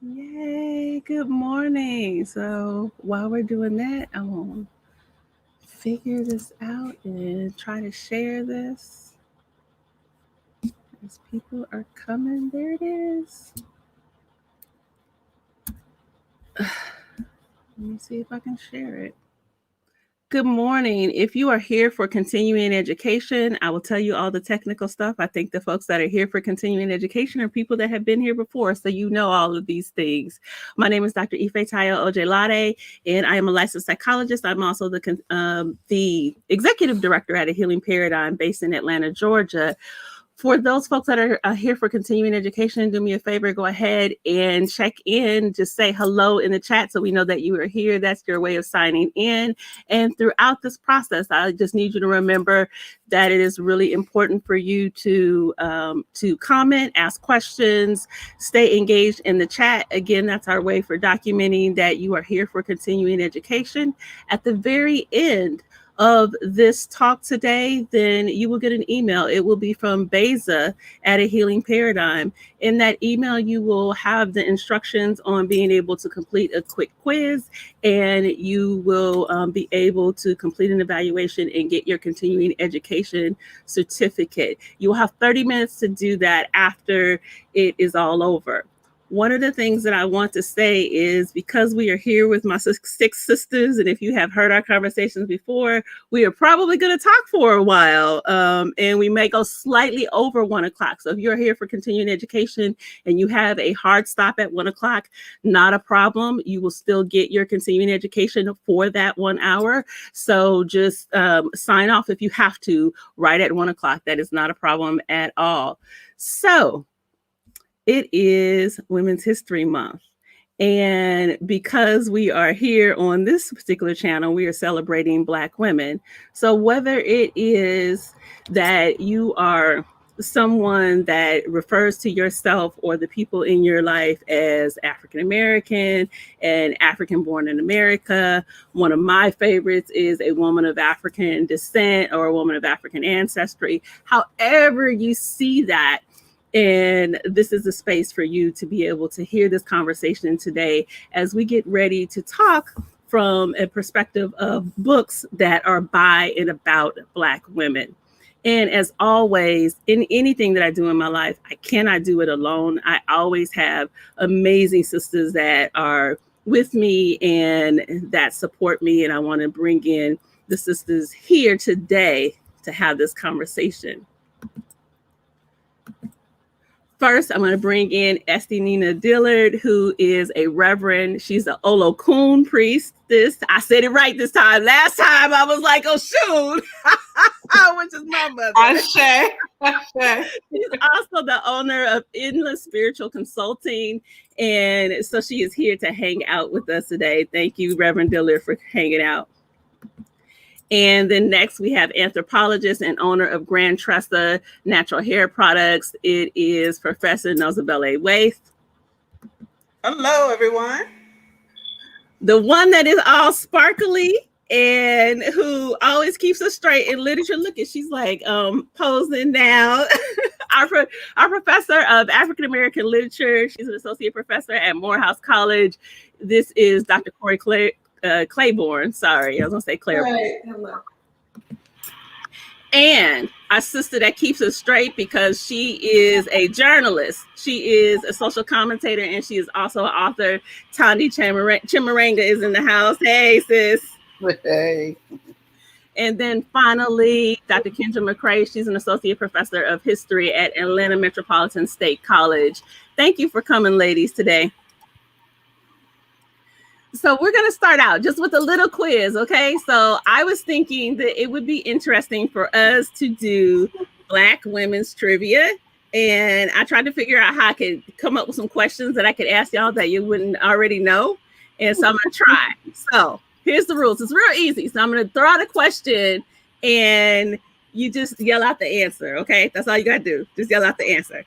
Yay, good morning. So while we're doing that, I'm going to figure this out and try to share this. As people are coming, there it is. Let me see if I can share it. Good morning. If you are here for continuing education, I will tell you all the technical stuff. I think the folks that are here for continuing education are people that have been here before, so you know all of these things. My name is Dr. Ifetayo Ojelade, and I am a licensed psychologist. I'm also the executive director at a Healing Paradigm based in Atlanta, Georgia. For those folks that are here for continuing education, do me a favor, go ahead and check in. Just say hello in the chat so we know that you are here. That's your way of signing in. And throughout this process, I just need you to remember that it is really important for you to comment, ask questions, stay engaged in the chat. Again, that's our way for documenting that you are here for continuing education. At the very end of this talk today, then you will get an email. It will be from Beza at a Healing Paradigm. In that email, you will have the instructions on being able to complete a quick quiz, and you will be able to complete an evaluation and get your continuing education certificate. You will have 30 minutes to do that after it is all over. One of the things that I want to say is, because we are here with my six sisters, and if you have heard our conversations before, we are probably going to talk for a while, and we may go slightly over 1 o'clock. So if you're here for continuing education and you have a hard stop at 1 o'clock, not a problem. You will still get your continuing education for that 1 hour. So just sign off if you have to right at 1 o'clock. That is not a problem at all. So it is Women's History Month. And because we are here on this particular channel, we are celebrating Black women. So whether it is that you are someone that refers to yourself or the people in your life as African American and African born in America, one of my favorites is a woman of African descent or a woman of African ancestry. However you see that, and this is a space for you to be able to hear this conversation today as we get ready to talk from a perspective of books that are by and about Black women. And as always, in anything that I do in my life, I cannot do it alone. I always have amazing sisters that are with me and that support me. And I want to bring in the sisters here today to have this conversation. First, I'm going to bring in Estee Nena Dillard, who is a Reverend. She's an Olokun priestess. I said it right this time. Last time I was like, oh, shoot, which is my mother. Ashe. She's also the owner of Endless Spiritual Consulting. And so she is here to hang out with us today. Thank you, Reverend Dillard, for hanging out. And then next we have anthropologist and owner of Grand Tressa Natural Hair Products. It is Professor Nozibele Waithe. Hello, everyone. The one that is all sparkly and who always keeps us straight in literature. Look at, she's like posing now. Our professor of African American literature. She's an associate professor at Morehouse College. This is Dr. Corrie Claiborne. Sorry, I was gonna say Claiborne. Right. Hello. And our sister that keeps us straight because she is a journalist. She is a social commentator, and she is also an author. Chimurenga is in the house. Hey, sis. Hey. And then finally, Dr. Kenja McCray. She's an associate professor of history at Atlanta Metropolitan State College. Thank you for coming, ladies, today. So we're going to start out just with a little quiz, okay? So I was thinking that it would be interesting for us to do Black women's trivia. And I tried to figure out how I could come up with some questions that I could ask y'all that you wouldn't already know. And so I'm going to try. So here's the rules. It's real easy. So I'm going to throw out a question and you just yell out the answer, okay? That's all you got to do. Just yell out the answer.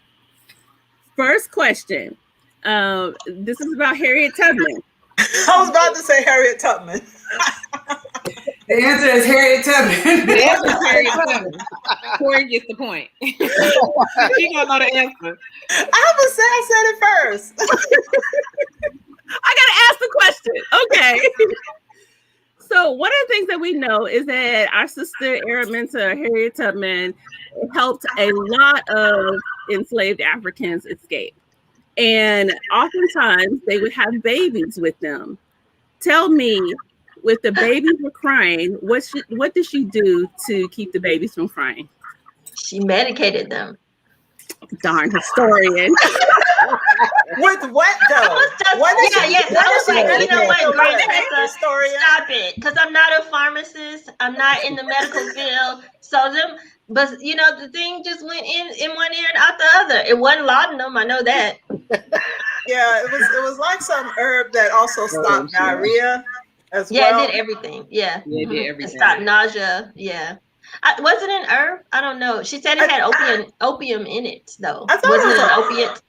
First question. This is about Harriet Tubman. I was about to say Harriet Tubman. The answer is Harriet Tubman. The answer is Harriet Tubman. Corrie gets the point. She don't know the answer. I said it first. question. Okay. So one of the things that we know is that our sister Araminta Harriet Tubman helped a lot of enslaved Africans escape. And oftentimes they would have babies with them. Tell me, if the babies were crying, what did she do to keep the babies from crying? She medicated them. Darn historian. With what though? Yes. I was like, you know what, Grandma, historian? Stop it, because I'm not a pharmacist. I'm not in the medical field. So but you know, the thing just went in one ear and out the other. It wasn't laudanum. I know that. Yeah, it was like some herb that also stopped diarrhea as well. Yeah, it did everything. Yeah, it did everything. It stopped nausea. Yeah. Was it an herb? I don't know. She said it had opium in it, though. I thought was it an opiate?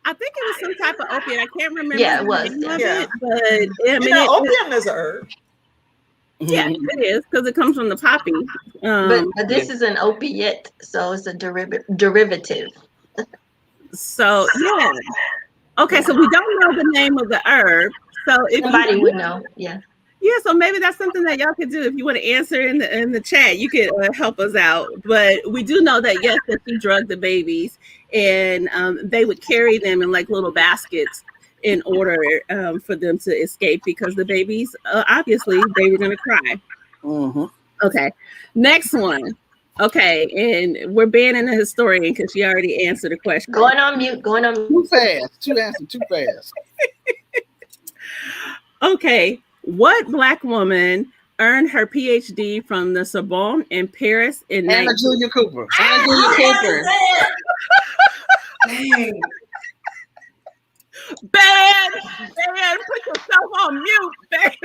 I think it was some type of opiate. I can't remember. Yeah, it was. It, but I mean, opium is an herb. Yeah, it is because it comes from the poppy. But this is an opiate, so it's a derivative. So yeah. Okay, so we don't know the name of the herb. So if somebody would know, yeah. Yeah, so maybe that's something that y'all could do. If you want to answer in the chat, you could help us out. But we do know that yes, that she drugged the babies, and they would carry them in like little baskets in order for them to escape because the babies obviously they were going to cry. Mm-hmm. Okay, next one. Okay, and we're banning the historian because she already answered the question. Going on mute. Too fast. You answered too fast. Okay. What Black woman earned her PhD from the Sorbonne in Paris in Anna Julia Cooper. Anna Julia Cooper. Bad. Put yourself on mute, bad.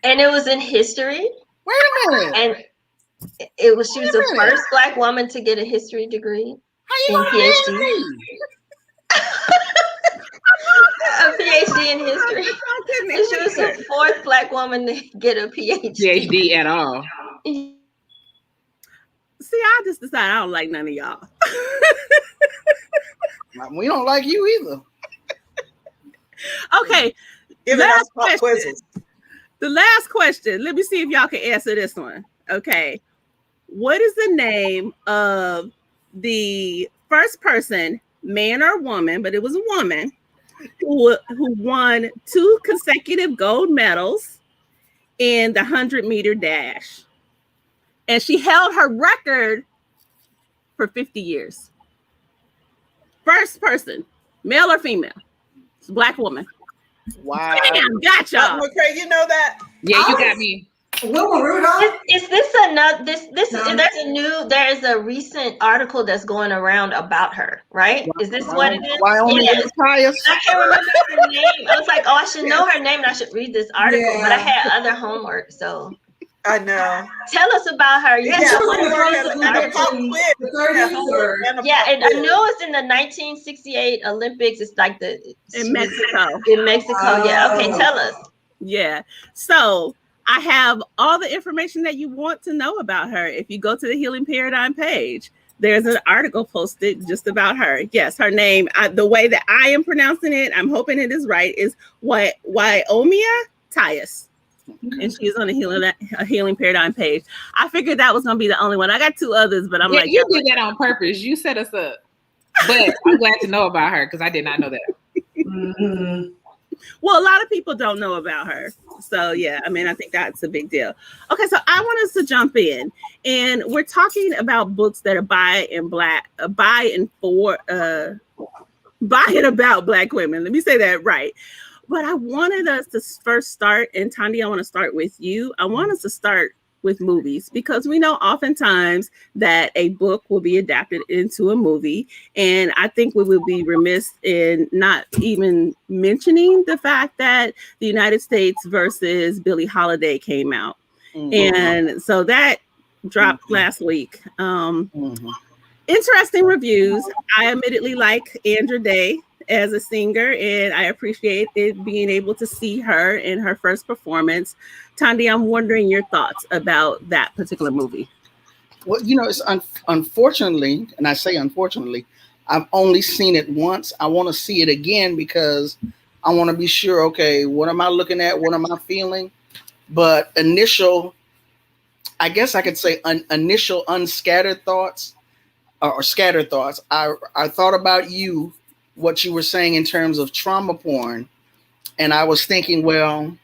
And it was in history. Wait a minute. And she was the first Black woman to get a history degree. How you PhD? A PhD in history. And she was the fourth Black woman to get a PhD at all. See, I just decided I don't like none of y'all. We don't like you either. Okay. Quizzes. The last question. Let me see if y'all can answer this one. Okay. What is the name of the first person, man or woman, but it was a woman, who won 2 consecutive gold medals in the 100-meter dash? And she held her record for 50 years. First person, male or female? It's a Black woman. Wow. Damn, got y'all. McCray, you know that? Yeah, you got me. Wilma Rudolph? Is this another? There is a recent article that's going around about her, right? Is this what it is? Wyoming I can't remember her name. I was like, oh, I should know her name and I should read this article, but I had other homework, so. I know. Tell us about her. Yeah, and I know it's in the 1968 Olympics. It's like in Mexico. In Mexico, yeah. Okay, tell us. Yeah. So I have all the information that you want to know about her. If you go to the Healing Paradigm page, there's an article posted just about her. Yes, her name, the way that I am pronouncing it, I'm hoping it is right, is Waithe Tyus. And she's on the Healing Paradigm page. I figured that was going to be the only one. I got 2 others, but I'm you did that on purpose. You set us up. But I'm glad to know about her because I did not know that. Mm-hmm. Well, a lot of people don't know about her. So, yeah, I mean, I think that's a big deal. Okay, so I want us to jump in. And we're talking about books that are by and about Black women. Let me say that right. But I wanted us to first start, and Thandi, I want to start with you. I want us to start with movies because we know oftentimes that a book will be adapted into a movie. And I think we will be remiss in not even mentioning the fact that the United States versus Billie Holiday came out. Mm-hmm. And so that dropped last week. Interesting reviews. I admittedly like Andra Day as a singer, and I appreciate it being able to see her in her first performance. Thandi, I'm wondering your thoughts about that particular movie. Well, it's unfortunately, and I say unfortunately, I've only seen it once. I want to see it again because I want to be sure, okay, what am I looking at? What am I feeling? But initial, I guess I could say initial unscattered thoughts or scattered thoughts. I thought about you, what you were saying in terms of trauma porn. And I was thinking, well,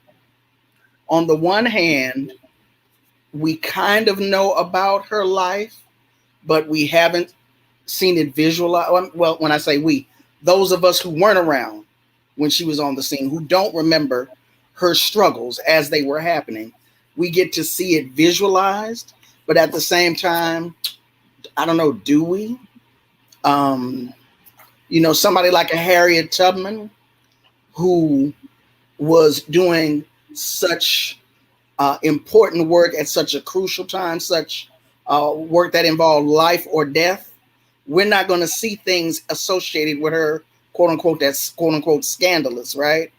on the one hand, we kind of know about her life, but we haven't seen it visualized. Well, when I say we, those of us who weren't around when she was on the scene, who don't remember her struggles as they were happening, we get to see it visualized. But at the same time, I don't know, do we? Somebody like a Harriet Tubman, who was doing such important work at such a crucial time, such work that involved life or death. We're not going to see things associated with her, quote unquote, that's quote unquote scandalous, right?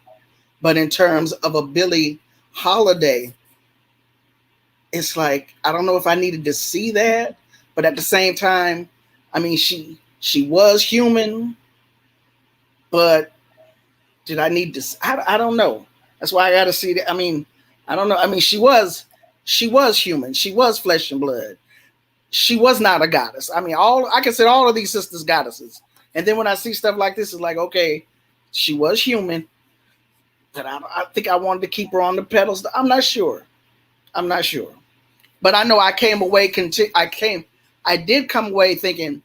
But in terms of a Billie Holiday, it's like, I don't know if I needed to see that, but at the same time, I mean, she was human, but did I need to? I don't know. That's why I got to see that. I mean, I don't know. I mean, she was human. She was flesh and blood. She was not a goddess. I mean, I consider all of these sisters goddesses. And then when I see stuff like this, it's like, okay, she was human, but I think I wanted to keep her on the pedals. I'm not sure. But I know I came away. I did come away thinking,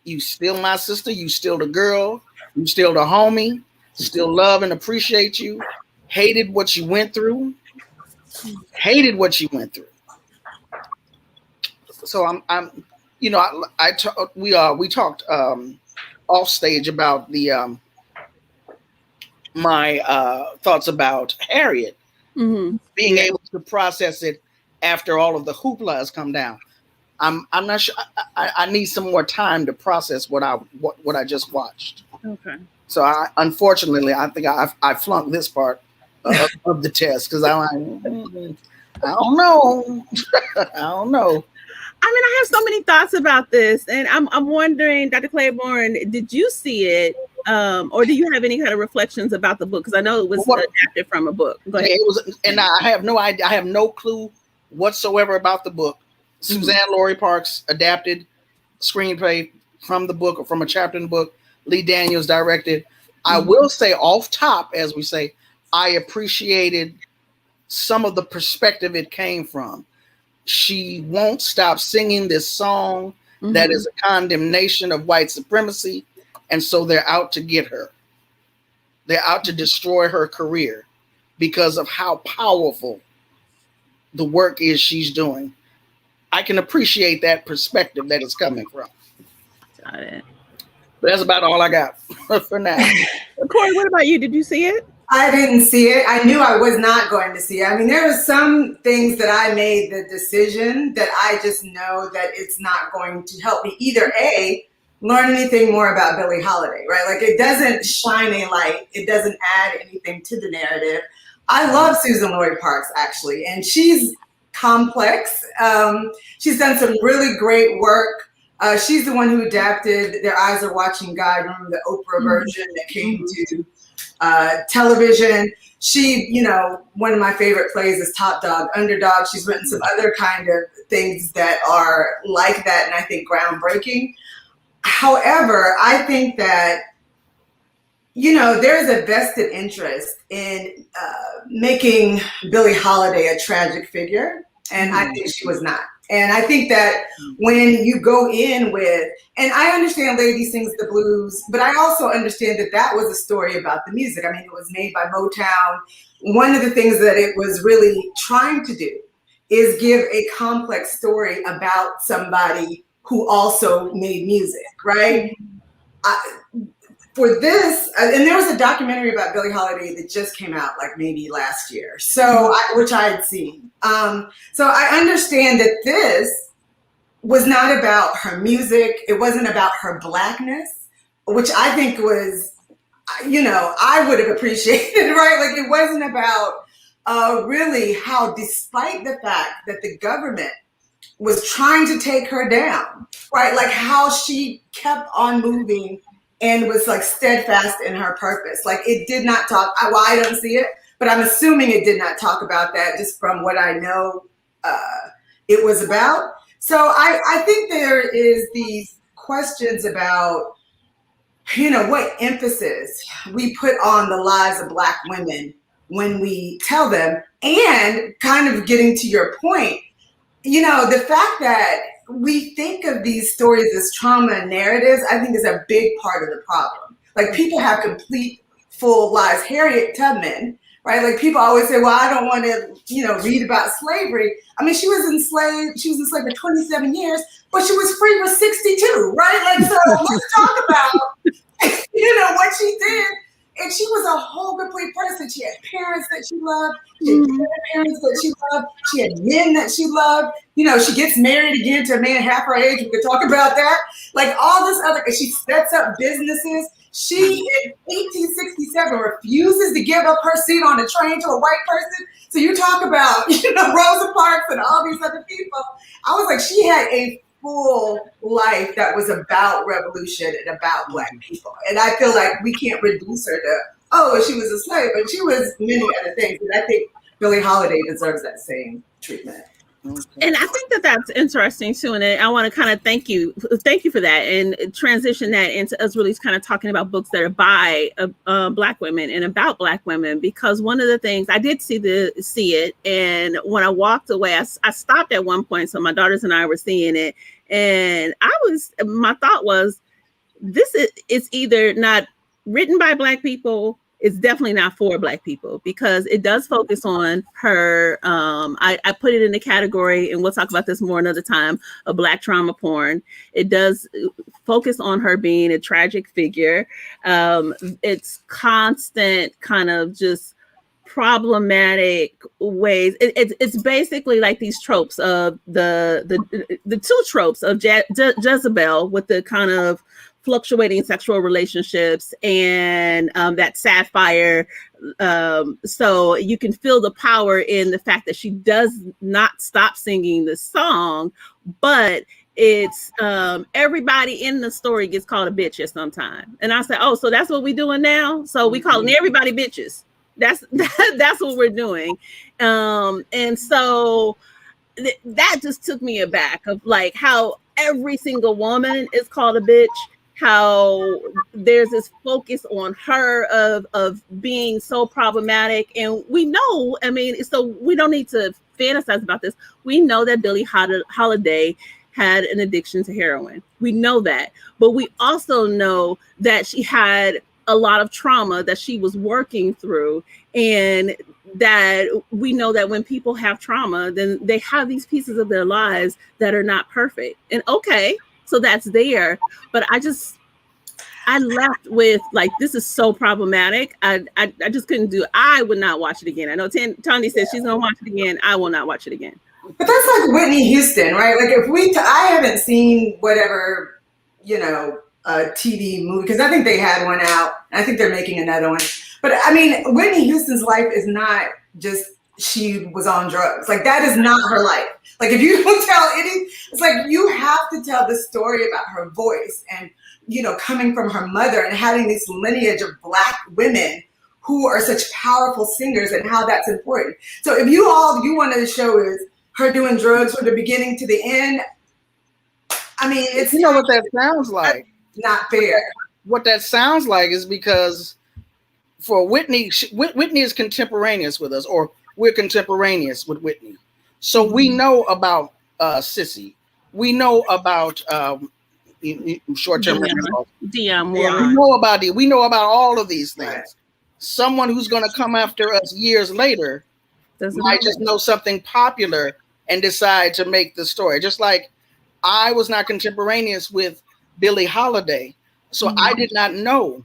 you still my sister. You still the girl. You still the homie. Still love and appreciate you. Hated what you went through. So we talked off stage about the my thoughts about Harriet being able to process it after all of the hoopla has come down. I'm not sure. I need some more time to process what I just watched. Okay. So unfortunately, I think I flunked this part of the test because I don't know. I don't know. I mean, I have so many thoughts about this, and I'm wondering, Dr. Claiborne, did you see it, or do you have any kind of reflections about the book? Because I know it was adapted from a book. Go ahead. It was, and I have no idea. I have no clue whatsoever about the book. Suzanne Laurie Parks adapted screenplay from the book or from a chapter in the book. Lee Daniels directed. I will say off top, as we say, I appreciated some of the perspective it came from. She won't stop singing this song that is a condemnation of white supremacy. And so they're out to get her. They're out to destroy her career because of how powerful the work is she's doing. I can appreciate that perspective that it's coming from. Got it. But that's about all I got for now. Corrie, what about you? Did you see it? I didn't see it. I knew I was not going to see it. I mean, there were some things that I made the decision that I just know that it's not going to help me either A, learn anything more about Billie Holiday, right? Like, it doesn't shine a light. It doesn't add anything to the narrative. I love Susan Laurie Parks, actually, and she's complex. She's done some really great work. She's the one who adapted Their Eyes Are Watching God, remember the Oprah version that came to television. She, one of my favorite plays is Top Dog, Underdog. She's written some other kind of things that are like that, and I think groundbreaking. However, I think that, there's a vested interest in making Billie Holiday a tragic figure, and I think she was not. And I think that when you go in with, and I understand Lady Sings the Blues, but I also understand that that was a story about the music. I mean, it was made by Motown. One of the things that it was really trying to do is give a complex story about somebody who also made music, right? For this, and there was a documentary about Billie Holiday that just came out like maybe last year, which I had seen. So I understand that this was not about her music. It wasn't about her Blackness, which I think was, I would have appreciated, right? Like, it wasn't about really how, despite the fact that the government was trying to take her down, right? Like, how she kept on moving and was like steadfast in her purpose. Like it did not talk, well, I don't see it, but I'm assuming it did not talk about that just from what I know it was about. So I think there is these questions about, what emphasis we put on the lives of Black women when we tell them, and kind of getting to your point, the fact that we think of these stories as trauma narratives, I think is a big part of the problem. Like people have complete full lives. Harriet Tubman, right? Like people always say, well, I don't want to, read about slavery. I mean, she was enslaved for 27 years, but she was free for 62, right? Like, so let's talk about, what she did. And she was a whole complete person. She had parents that she loved. She had grandparents that she loved. She had men that she loved. She gets married again to a man half her age. We could talk about that. Like all this other, she sets up businesses. She, in 1867, refuses to give up her seat on a train to a white person. So you talk about, Rosa Parks and all these other people. I was like, she had a full life that was about revolution and about Black people. And I feel like we can't reduce her to, she was a slave, but she was many other things. And I think Billie Holiday deserves that same treatment. And I think that that's interesting too. And I want to kind of thank you for that and transition that into us really kind of talking about books that are by Black women and about Black women, because one of the things I did see it. And when I walked away, I stopped at one point. So my daughters and I were seeing it. And my thought was, it's either not written by Black people, it's definitely not for Black people, because it does focus on her. I put it in the category, and we'll talk about this more another time, of Black trauma porn. It does focus on her being a tragic figure. It's constant kind of just problematic ways. It's basically like these tropes of the two tropes of Jezebel, with the kind of fluctuating sexual relationships and that sapphire. So you can feel the power in the fact that she does not stop singing the song, but it's everybody in the story gets called a bitch at some time. And I said, so that's what we doing now? So we calling everybody bitches. That's what we're doing. And so that just took me aback of like how every single woman is called a bitch, how there's this focus on her of being so problematic. And we know, so we don't need to fantasize about this. We know that Billie Holiday had an addiction to heroin. We know that. But we also know that she had a lot of trauma that she was working through, and that we know that when people have trauma, then they have these pieces of their lives that are not perfect. And so that's there. But I left with like, this is so problematic. I just couldn't do it. I would not watch it again. I know Tony says she's gonna watch it again. I will not watch it again. But that's like Whitney Houston, right? Like if I haven't seen whatever, TV movie, because I think they had one out. I think they're making another one. But Whitney Houston's life is not just she was on drugs. Like that is not her life. Like if you don't tell it's like you have to tell the story about her voice and, coming from her mother and having this lineage of Black women who are such powerful singers and how that's important. So if you wanted to show is her doing drugs from the beginning to the end, it's what that sounds like. Not fair. What that sounds like is because for Whitney, Whitney is contemporaneous with us, or we're contemporaneous with Whitney. So we know about Sissy. We know about short-term rental. We know about all of these things. Right. Someone who's going to come after us years later might just know something popular and decide to make the story. Just like I was not contemporaneous with Billie Holiday, so I did not know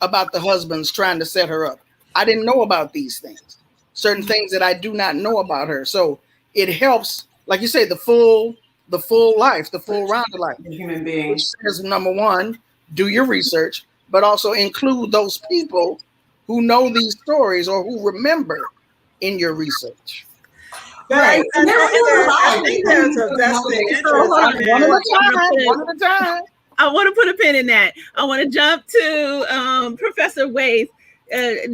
about the husbands trying to set her up. I didn't know about these things, certain things that I do not know about her. So it helps, like you say, the full life, the full round of life. The human being. Which says, number one, do your research, but also include those people who know these stories or who remember in your research. Right. And I think there's a vested interest. One at a time. I want to put a pin in that. I want to jump to Professor Waithe.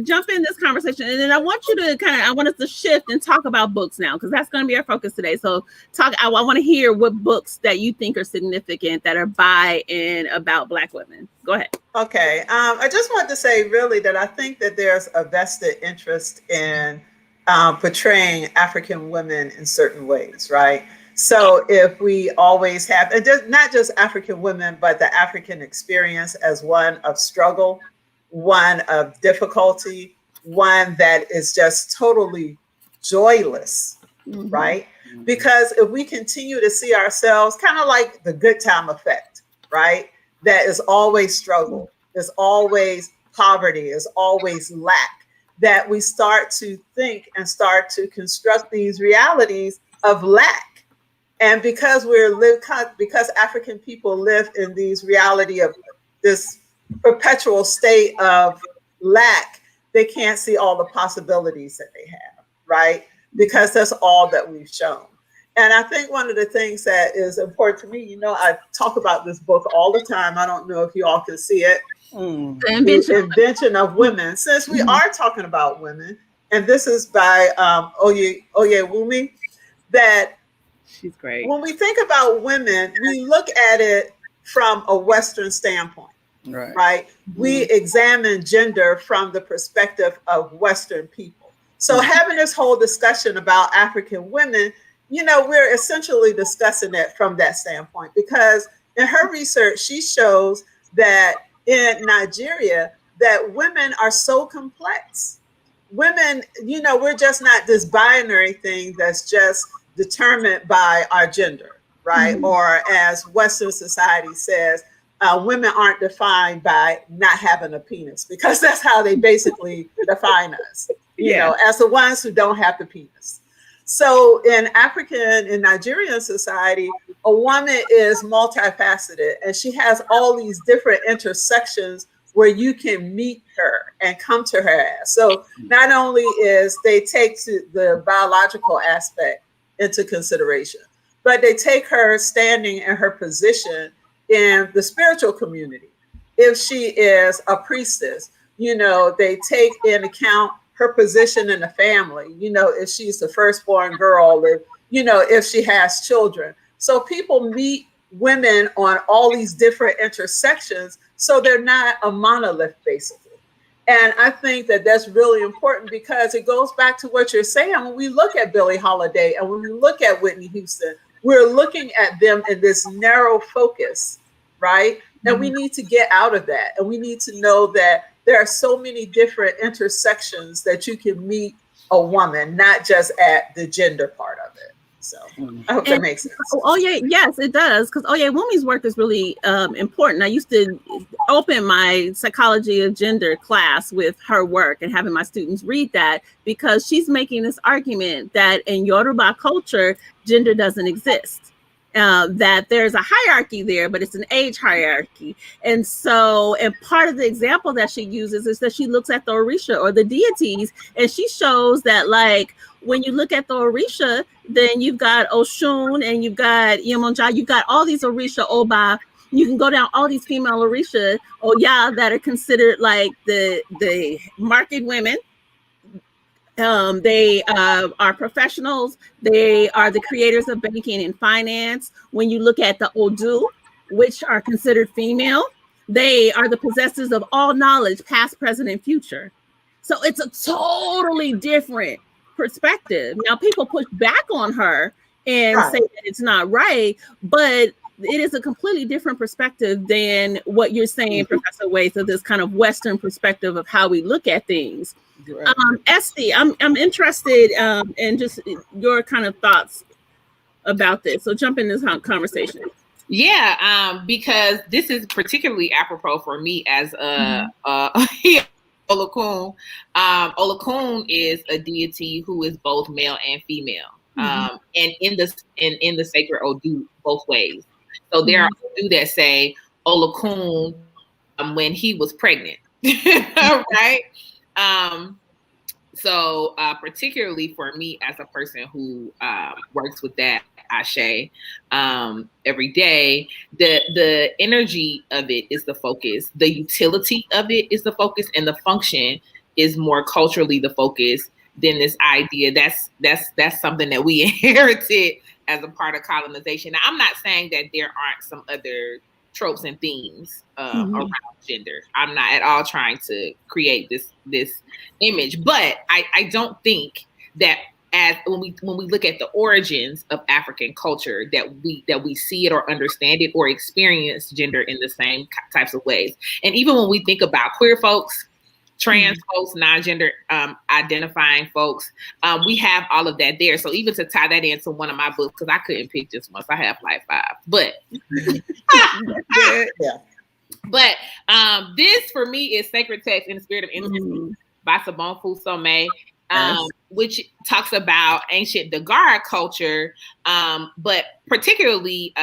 Jump in this conversation, and then I want you to I want us to shift and talk about books now, because that's going to be our focus today. So I want to hear what books that you think are significant that are by and about Black women. Go ahead. Okay. I just want to say really that I think that there's a vested interest in portraying African women in certain ways, right? So if we always have, and not just African women, but the African experience as one of struggle, one of difficulty, one that is just totally joyless, right? Because if we continue to see ourselves kind of like the good time effect, right? That is always struggle, is always poverty, is always lack, that we start to think and start to construct these realities of lack. And because because African people live in these reality of this perpetual state of lack, they can't see all the possibilities that they have, right? Because that's all that we've shown. And I think one of the things that is important to me, I talk about this book all the time. I don't know if you all can see it. The Invention of Women. Since we are talking about women, and this is by Ojelade, that she's great. When we think about women, we look at it from a Western standpoint. Right. We examine gender from the perspective of Western people. So having this whole discussion about African women, we're essentially discussing it from that standpoint, because in her research, she shows that in Nigeria, that women are so complex. Women, we're just not this binary thing that's just determined by our gender, right? Or as Western society says, women aren't defined by not having a penis, because that's how they basically define us, as the ones who don't have the penis. So in Nigerian society, a woman is multifaceted, and she has all these different intersections where you can meet her and come to her as. So not only is they take the biological aspect into consideration, but they take her standing and her position in the spiritual community. If she is a priestess, they take in account her position in the family, if she's the firstborn girl, if she has children. So people meet women on all these different intersections, so they're not a monolith, basically. And I think that that's really important, because it goes back to what you're saying. When we look at Billie Holiday and when we look at Whitney Houston, we're looking at them in this narrow focus, right? And we need to get out of that. And we need to know that there are so many different intersections that you can meet a woman, not just at the gender part of it. So I hope that makes sense. Yes, it does. Because Wumi's work is really important. I used to open my psychology of gender class with her work and having my students read that, because she's making this argument that in Yoruba culture, gender doesn't exist. That there's a hierarchy there, but it's an age hierarchy. And part of the example that she uses is that she looks at the Orisha, or the deities, and she shows that, like, when you look at the Orisha, then you've got Oshun and you've got Yemonja, you've got all these Orisha, Oba. You can go down all these female Orisha, Oya, that are considered like the market women. They are professionals. They are the creators of banking and finance. When you look at the Odu, which are considered female, they are the possessors of all knowledge, past, present, and future. So it's a totally different perspective. Now, people push back on her and say that it's not right, but it is a completely different perspective than what you're saying, Professor Waithe, so this kind of Western perspective of how we look at things. Right. Estee, I'm interested in just your kind of thoughts about this. So jump in this conversation. Yeah, because this is particularly apropos for me as Olokun. Olokun is a deity who is both male and female, and in the sacred Odu both ways. So there are Odu that say Olokun when he was pregnant, right? So particularly for me as a person who works with that Ashe every day. The energy of it is the focus. The utility of it is the focus, and the function is more culturally the focus than this idea. That's something that we inherited as a part of colonization. Now, I'm not saying that there aren't some other tropes and themes around gender. I'm not at all trying to create this image, but I don't think that as when we look at the origins of African culture that we see it or understand it or experience gender in the same types of ways. And even when we think about queer folks, trans folks, non-gender identifying folks, we have all of that there. So even to tie that into one of my books, because I couldn't pick just one, so I have like 5. But but this for me is Sacred Text in the Spirit of Intimacy by Sobonfu Some, which talks about ancient Dagara culture, but particularly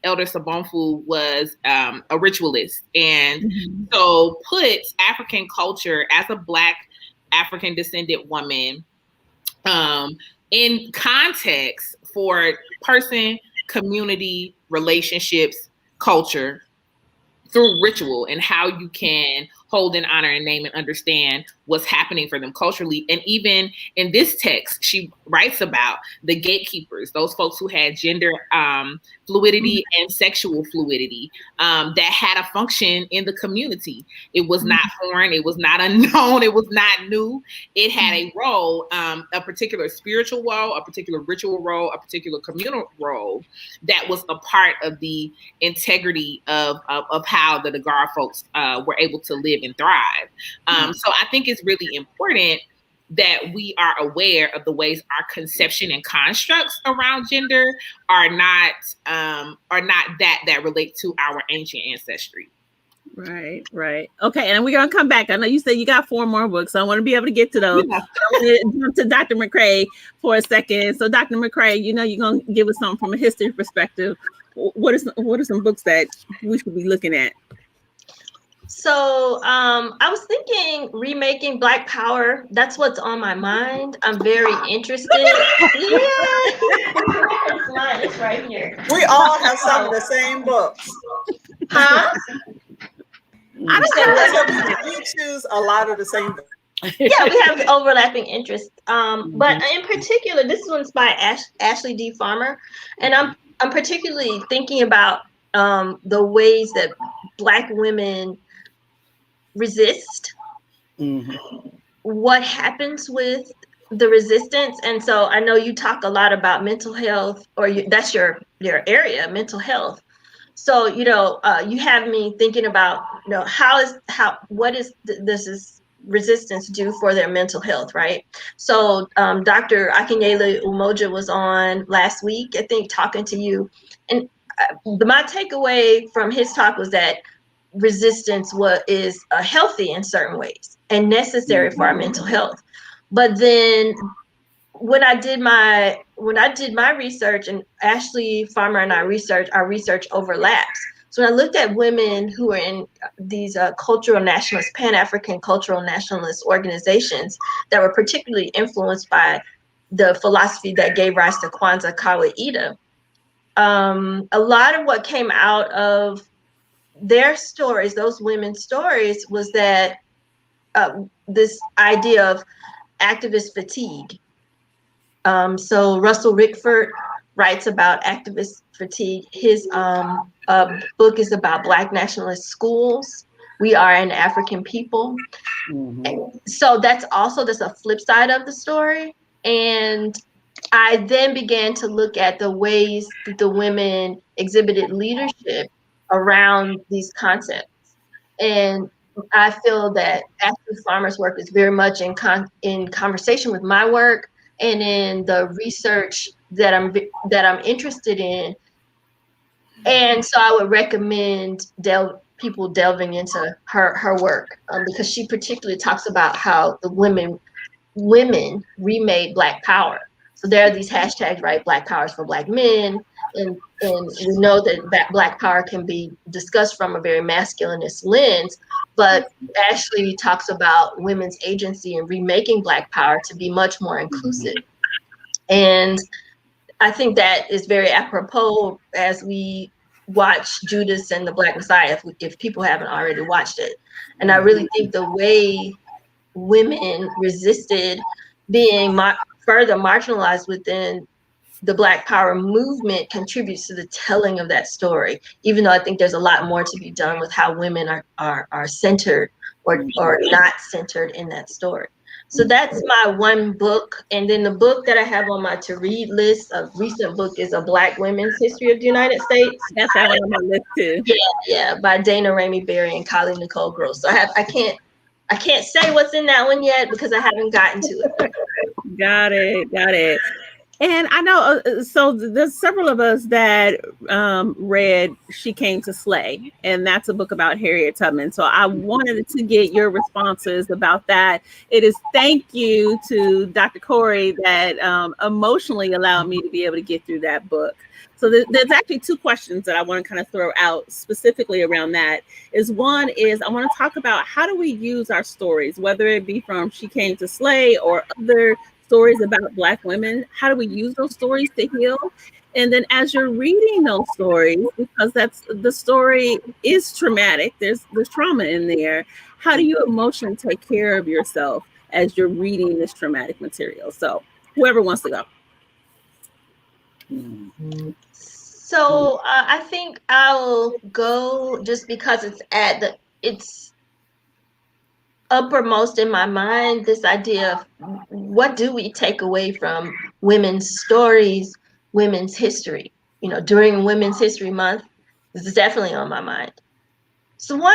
Elder Sobonfu was a ritualist, and so puts African culture as a Black African descendant woman in context for person, community, relationships, culture through ritual, and how you can hold and honor and name and understand what's happening for them culturally. And even in this text, she writes about the gatekeepers, those folks who had gender fluidity and sexual fluidity that had a function in the community. It was not foreign, it was not unknown, it was not new. It had a role, a particular spiritual role, a particular ritual role, a particular communal role that was a part of the integrity of how the Dagara folks were able to live and thrive. So I think it's really important that we are aware of the ways our conception and constructs around gender are not that relate to our ancient ancestry. Right. Okay, and we're gonna come back. I know you said you got 4 more books, so I want to be able to get to those. I want to jump to Dr. McCray for a second. So, Dr. McCray, you know you're gonna give us something from a history perspective. What are some books that we should be looking at? So I was thinking remaking Black Power. That's what's on my mind. I'm very interested. It's right here. We all have some of the same books. Huh? We choose a lot of the same books. Yeah, we have overlapping interests. But in particular, this one's by Ashley D. Farmer, and I'm particularly thinking about the ways that Black women resist, what happens with the resistance. And so I know you talk a lot about mental health, or that's your area, mental health. So, you have me thinking about, what is this resistance do for their mental health, right? So Dr. Akinyele Umoja was on last week, I think, talking to you. And my takeaway from his talk was that resistance is healthy in certain ways and necessary for our mental health. But then when I did my research, and Ashley Farmer and our research overlaps. So when I looked at women who are in these cultural nationalist, Pan-African cultural nationalist organizations that were particularly influenced by the philosophy that gave rise to Kwanzaa Kawaida, a lot of what came out of their stories, those women's stories, was that this idea of activist fatigue. So Russell Rickford writes about activist fatigue. His book is about Black nationalist schools. We are an African people. So that's a flip side of the story. And I then began to look at the ways that the women exhibited leadership around these concepts. And I feel that Ashley Farmer's work is very much in conversation with my work and in the research that I'm interested in. And so I would recommend people delving into her work because she particularly talks about how the women remade Black Power. So there are these hashtags, right? Black Power is for Black men. And we know that Black Power can be discussed from a very masculinist lens, but Ashley talks about women's agency and remaking Black Power to be much more inclusive. And I think that is very apropos as we watch Judas and the Black Messiah, if people haven't already watched it. And I really think the way women resisted being further marginalized within the Black Power movement contributes to the telling of that story, even though I think there's a lot more to be done with how women are centered or not centered in that story. So that's my one book. And then the book that I have on my to read list, a recent book, is A Black Women's History of the United States. I got that one on my list too. Yeah, by Dana Ramey Berry and Colleen Nicole Gross. So I can't say what's in that one yet because I haven't gotten to it. Got it. And I know, so there's several of us that read She Came to Slay, and that's a book about Harriet Tubman. So I wanted to get your responses about that. It is thank you to Dr. Corrie that emotionally allowed me to be able to get through that book. So there's actually two questions that I want to kind of throw out specifically around that. One is I want to talk about how do we use our stories, whether it be from She Came to Slay or other stories about Black women. How do we use those stories to heal? And then as you're reading those stories, because the story is traumatic, there's trauma in there. How do you emotionally take care of yourself as you're reading this traumatic material? So whoever wants to go. So I think I'll go just because it's uppermost in my mind, this idea of what do we take away from women's stories, women's history. During Women's History Month, this is definitely on my mind. So one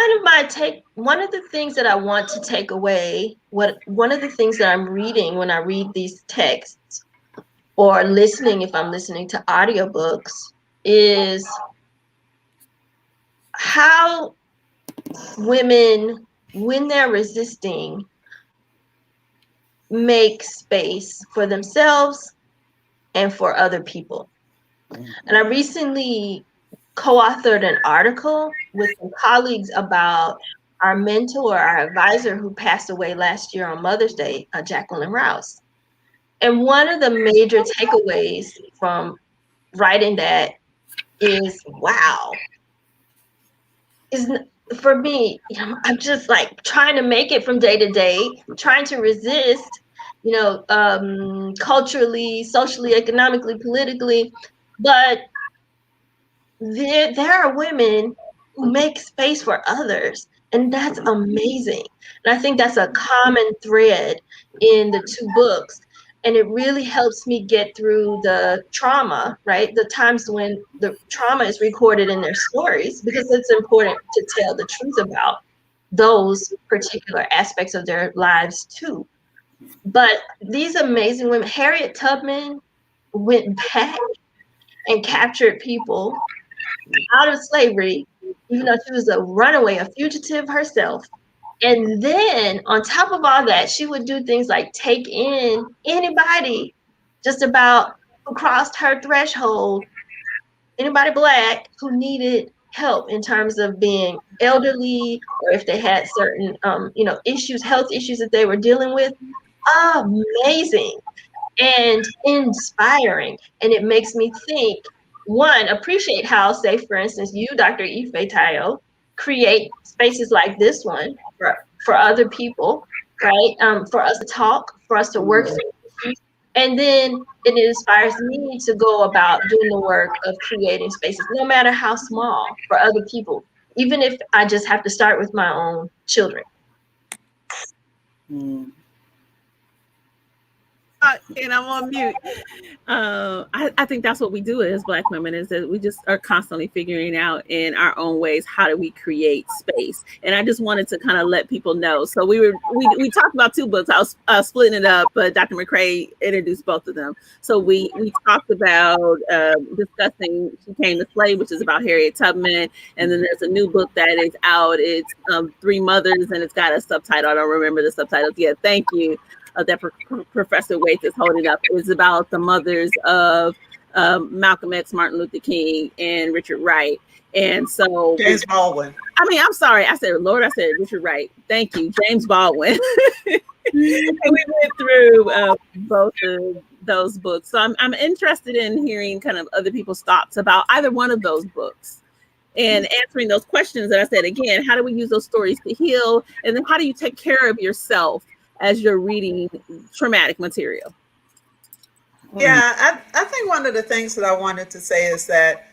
of the things that I want to take away, one of the things that I'm reading when I read these texts or listening, if I'm listening to audiobooks, is how women, when they're resisting, make space for themselves and for other people. And I recently co-authored an article with some colleagues about our mentor, our advisor who passed away last year on Mother's Day, Jacqueline Rouse. And one of the major takeaways from writing that is, wow, for me, I'm just like trying to make it from day to day, trying to resist, culturally, socially, economically, politically, but there are women who make space for others, and that's amazing. And I think that's a common thread in the two books. And it really helps me get through the trauma, right? The times when the trauma is recorded in their stories, because it's important to tell the truth about those particular aspects of their lives too. But these amazing women, Harriet Tubman went back and captured people out of slavery, even though she was a runaway, a fugitive herself. And then on top of all that, she would do things like take in anybody just about who crossed her threshold, anybody Black who needed help in terms of being elderly or if they had certain, issues, health issues that they were dealing with. Amazing and inspiring. And it makes me think, one, appreciate how, say, for instance, you, Dr. Ifetayo, create spaces like this one for other people, right? For us to talk, for us to work through issues. And then it inspires me to go about doing the work of creating spaces, no matter how small, for other people, even if I just have to start with my own children. And I'm on mute. I think that's what we do as Black women, is that we just are constantly figuring out in our own ways how do we create space. And I just wanted to kind of let people know. So we talked about two books. I was splitting it up, but Dr. McCray introduced both of them. So we talked about discussing She Came to Slay, which is about Harriet Tubman, and then there's a new book that is out. It's Three Mothers, and it's got a subtitle. I don't remember the subtitles yet. Thank you. That Professor Waithe is holding up. It was about the mothers of Malcolm X, Martin Luther King, and Richard Wright. And so James Baldwin. I'm sorry. I said Richard Wright. Thank you, James Baldwin. And we went through both of those books. So I'm interested in hearing kind of other people's thoughts about either one of those books and answering those questions that I said. Again, how do we use those stories to heal? And then how do you take care of yourself as you're reading traumatic material? Yeah, I think one of the things that I wanted to say is that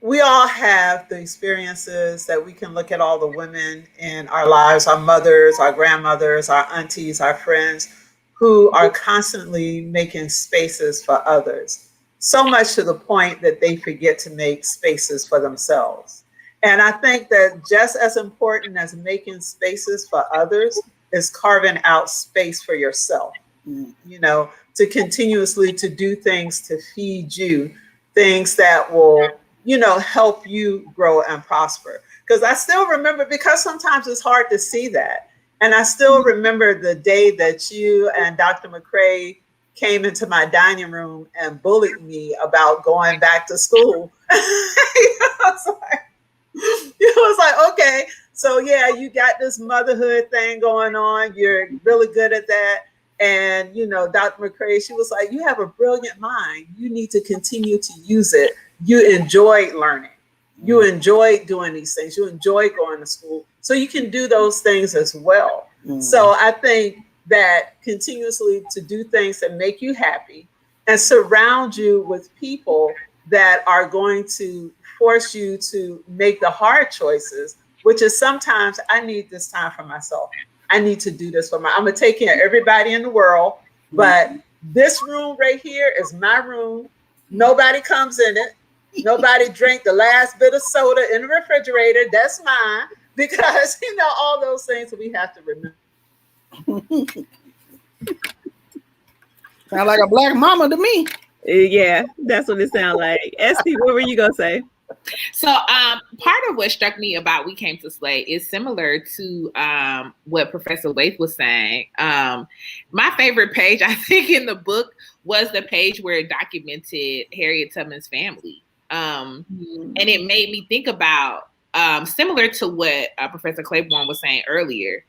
we all have the experiences that we can look at all the women in our lives, our mothers, our grandmothers, our aunties, our friends, who are constantly making spaces for others, so much to the point that they forget to make spaces for themselves. And I think that just as important as making spaces for others is carving out space for yourself, you know, to continuously to do things to feed you, things that will, you know, help you grow and prosper. Because I still remember, because sometimes it's hard to see that. And I still remember the day that you and Dr. McCray came into my dining room and bullied me about going back to school. It was like, okay, so yeah, you got this motherhood thing going on. You're really good at that. And, you know, Dr. McCray, she was like, you have a brilliant mind. You need to continue to use it. You enjoy learning. You enjoy doing these things. You enjoy going to school. So you can do those things as well. So I think that continuously to do things that make you happy and surround you with people that are going to force you to make the hard choices, which is sometimes I need this time for myself. I need to do this I'm going to take care of everybody in the world, but this room right here is my room. Nobody comes in it. Nobody drink the last bit of soda in the refrigerator. That's mine. Because, you know, all those things that we have to remember. Sound like a black mama to me. Yeah, that's what it sounds like. Estee, what were you going to say? So part of what struck me about We Came to Slay is similar to what Professor Waithe was saying. My favorite page, I think, in the book was the page where it documented Harriet Tubman's family. And it made me think about, similar to what Professor Claiborne was saying earlier,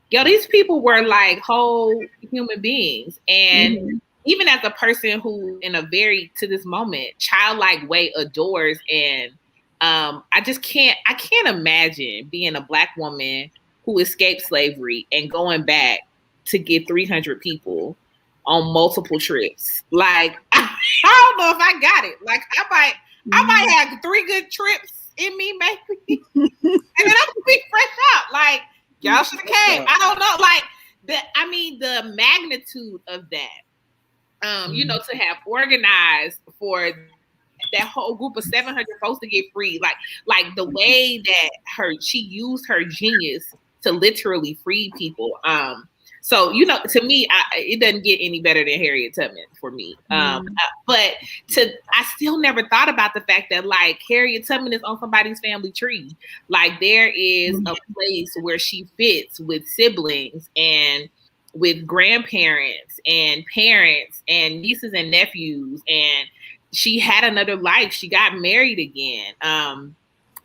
these people were like whole human beings. And even as a person who, in a very, to this moment, childlike way adores, and I can't imagine being a black woman who escaped slavery and going back to get 300 people on multiple trips. Like, I don't know if I got it. Like, I might have 3 good trips in me, maybe. And then I could be fresh out. Like, y'all should have came. I don't know. Like, the magnitude of that. You know, to have organized for that whole group of 700 folks to get free, like the way that she used her genius to literally free people. So, you know, to me, it doesn't get any better than Harriet Tubman for me. But I still never thought about the fact that, like, Harriet Tubman is on somebody's family tree. Like, there is a place where she fits with siblings and with grandparents and parents and nieces and nephews. And she had another life. She got married again.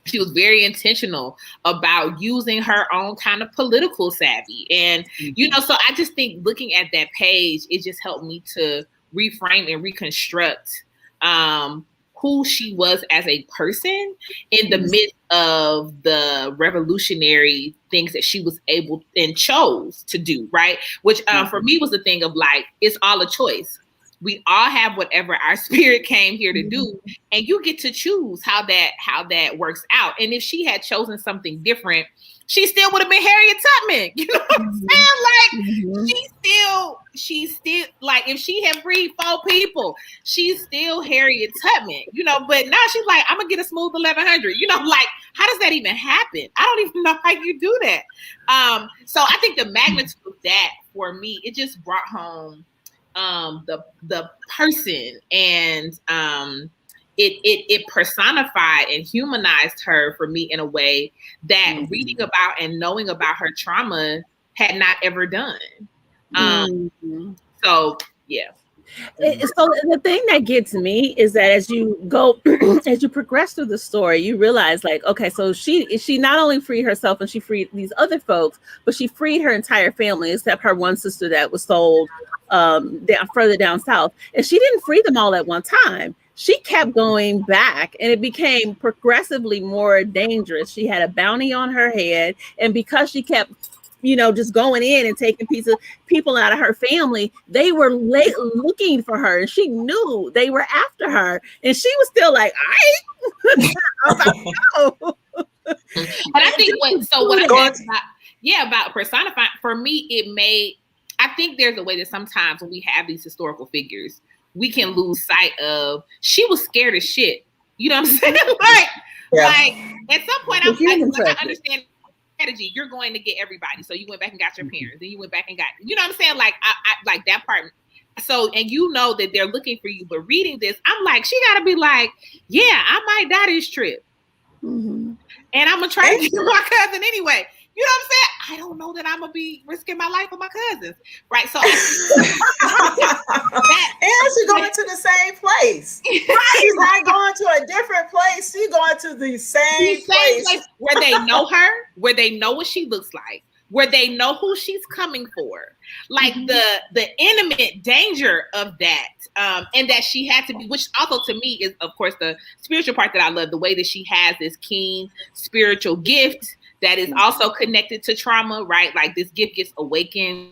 She was very intentional about using her own kind of political savvy. And, you know, so I just think looking at that page, it just helped me to reframe and reconstruct who she was as a person in the midst of the revolutionary things that she was able and chose to do, right? Which for me was the thing of, like, it's all a choice. We all have whatever our spirit came here to do, and you get to choose how that works out. And if she had chosen something different, she still would have been Harriet Tubman. You know what I'm saying? Like, she's still like, if she had freed 4 people, she's still Harriet Tubman. You know, but now she's like, I'm gonna get a smooth 1100. You know, like, how does that even happen? I don't even know how you do that. So I think the magnitude of that for me, it just brought home the person, and it personified and humanized her for me in a way that reading about and knowing about her trauma had not ever done. So yeah. So the thing that gets me is that as you go, as you progress through the story, you realize, like, okay, so she not only freed herself and she freed these other folks, but she freed her entire family except her one sister that was sold further down south. And she didn't free them all at one time. She kept going back, and it became progressively more dangerous. She had a bounty on her head, and because she kept, just going in and taking people out of her family, they were looking for her, and she knew they were after her, and she was still like, I'm about to go. But I think about personifying, for me, I think there's a way that sometimes when we have these historical figures, we can lose sight of, she was scared as shit. You know what I'm saying? Like at some point, I understand strategy. You're going to get everybody. So you went back and got your parents. Then you went back and got, you know what I'm saying? Like, I like that part. So, and that they're looking for you, but reading this, I'm like, she got to be like, yeah, I might die this trip. Mm-hmm. And I'm going to try to get my cousin anyway. You know what I'm saying? I don't know that I'm going to be risking my life with my cousins. Right. So, and she's going to the same place. Right. She's not going to a different place. She's going to the same place where they know her, where they know what she looks like, where they know who she's coming for. Like the intimate danger of that. And that she had to be, which also to me is, of course, the spiritual part that I love, the way that she has this keen spiritual gift that is also connected to trauma, right? Like this gift gets awakened,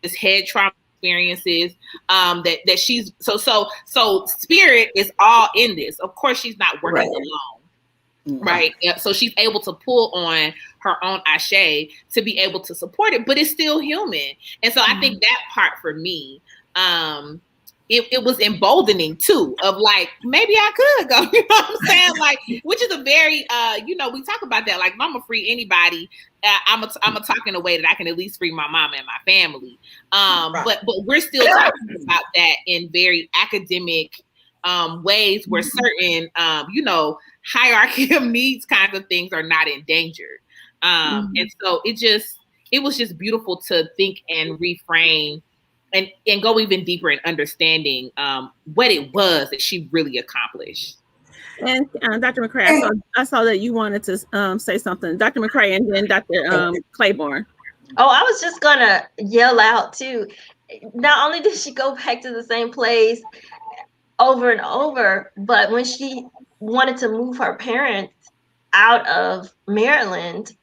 this head trauma experiences, that she's, so spirit is all in this. Of course, she's not working alone, right? So she's able to pull on her own ashe to be able to support it, but it's still human. And so I think that part for me, it was emboldening too, of like, maybe I could go, you know what I'm saying? Like, which is a very, we talk about that, like, if I'm gonna free anybody, I'm gonna talk in a way that I can at least free my mom and my family. But we're still talking about that in very academic ways where certain, hierarchy of needs kinds of things are not endangered. And so it was just beautiful to think and reframe and go even deeper in understanding what it was that she really accomplished. And Dr. McCray, I saw that you wanted to say something. Dr. McCray and then Dr. Claiborne. Oh, I was just going to yell out too. Not only did she go back to the same place over and over, but when she wanted to move her parents out of Maryland,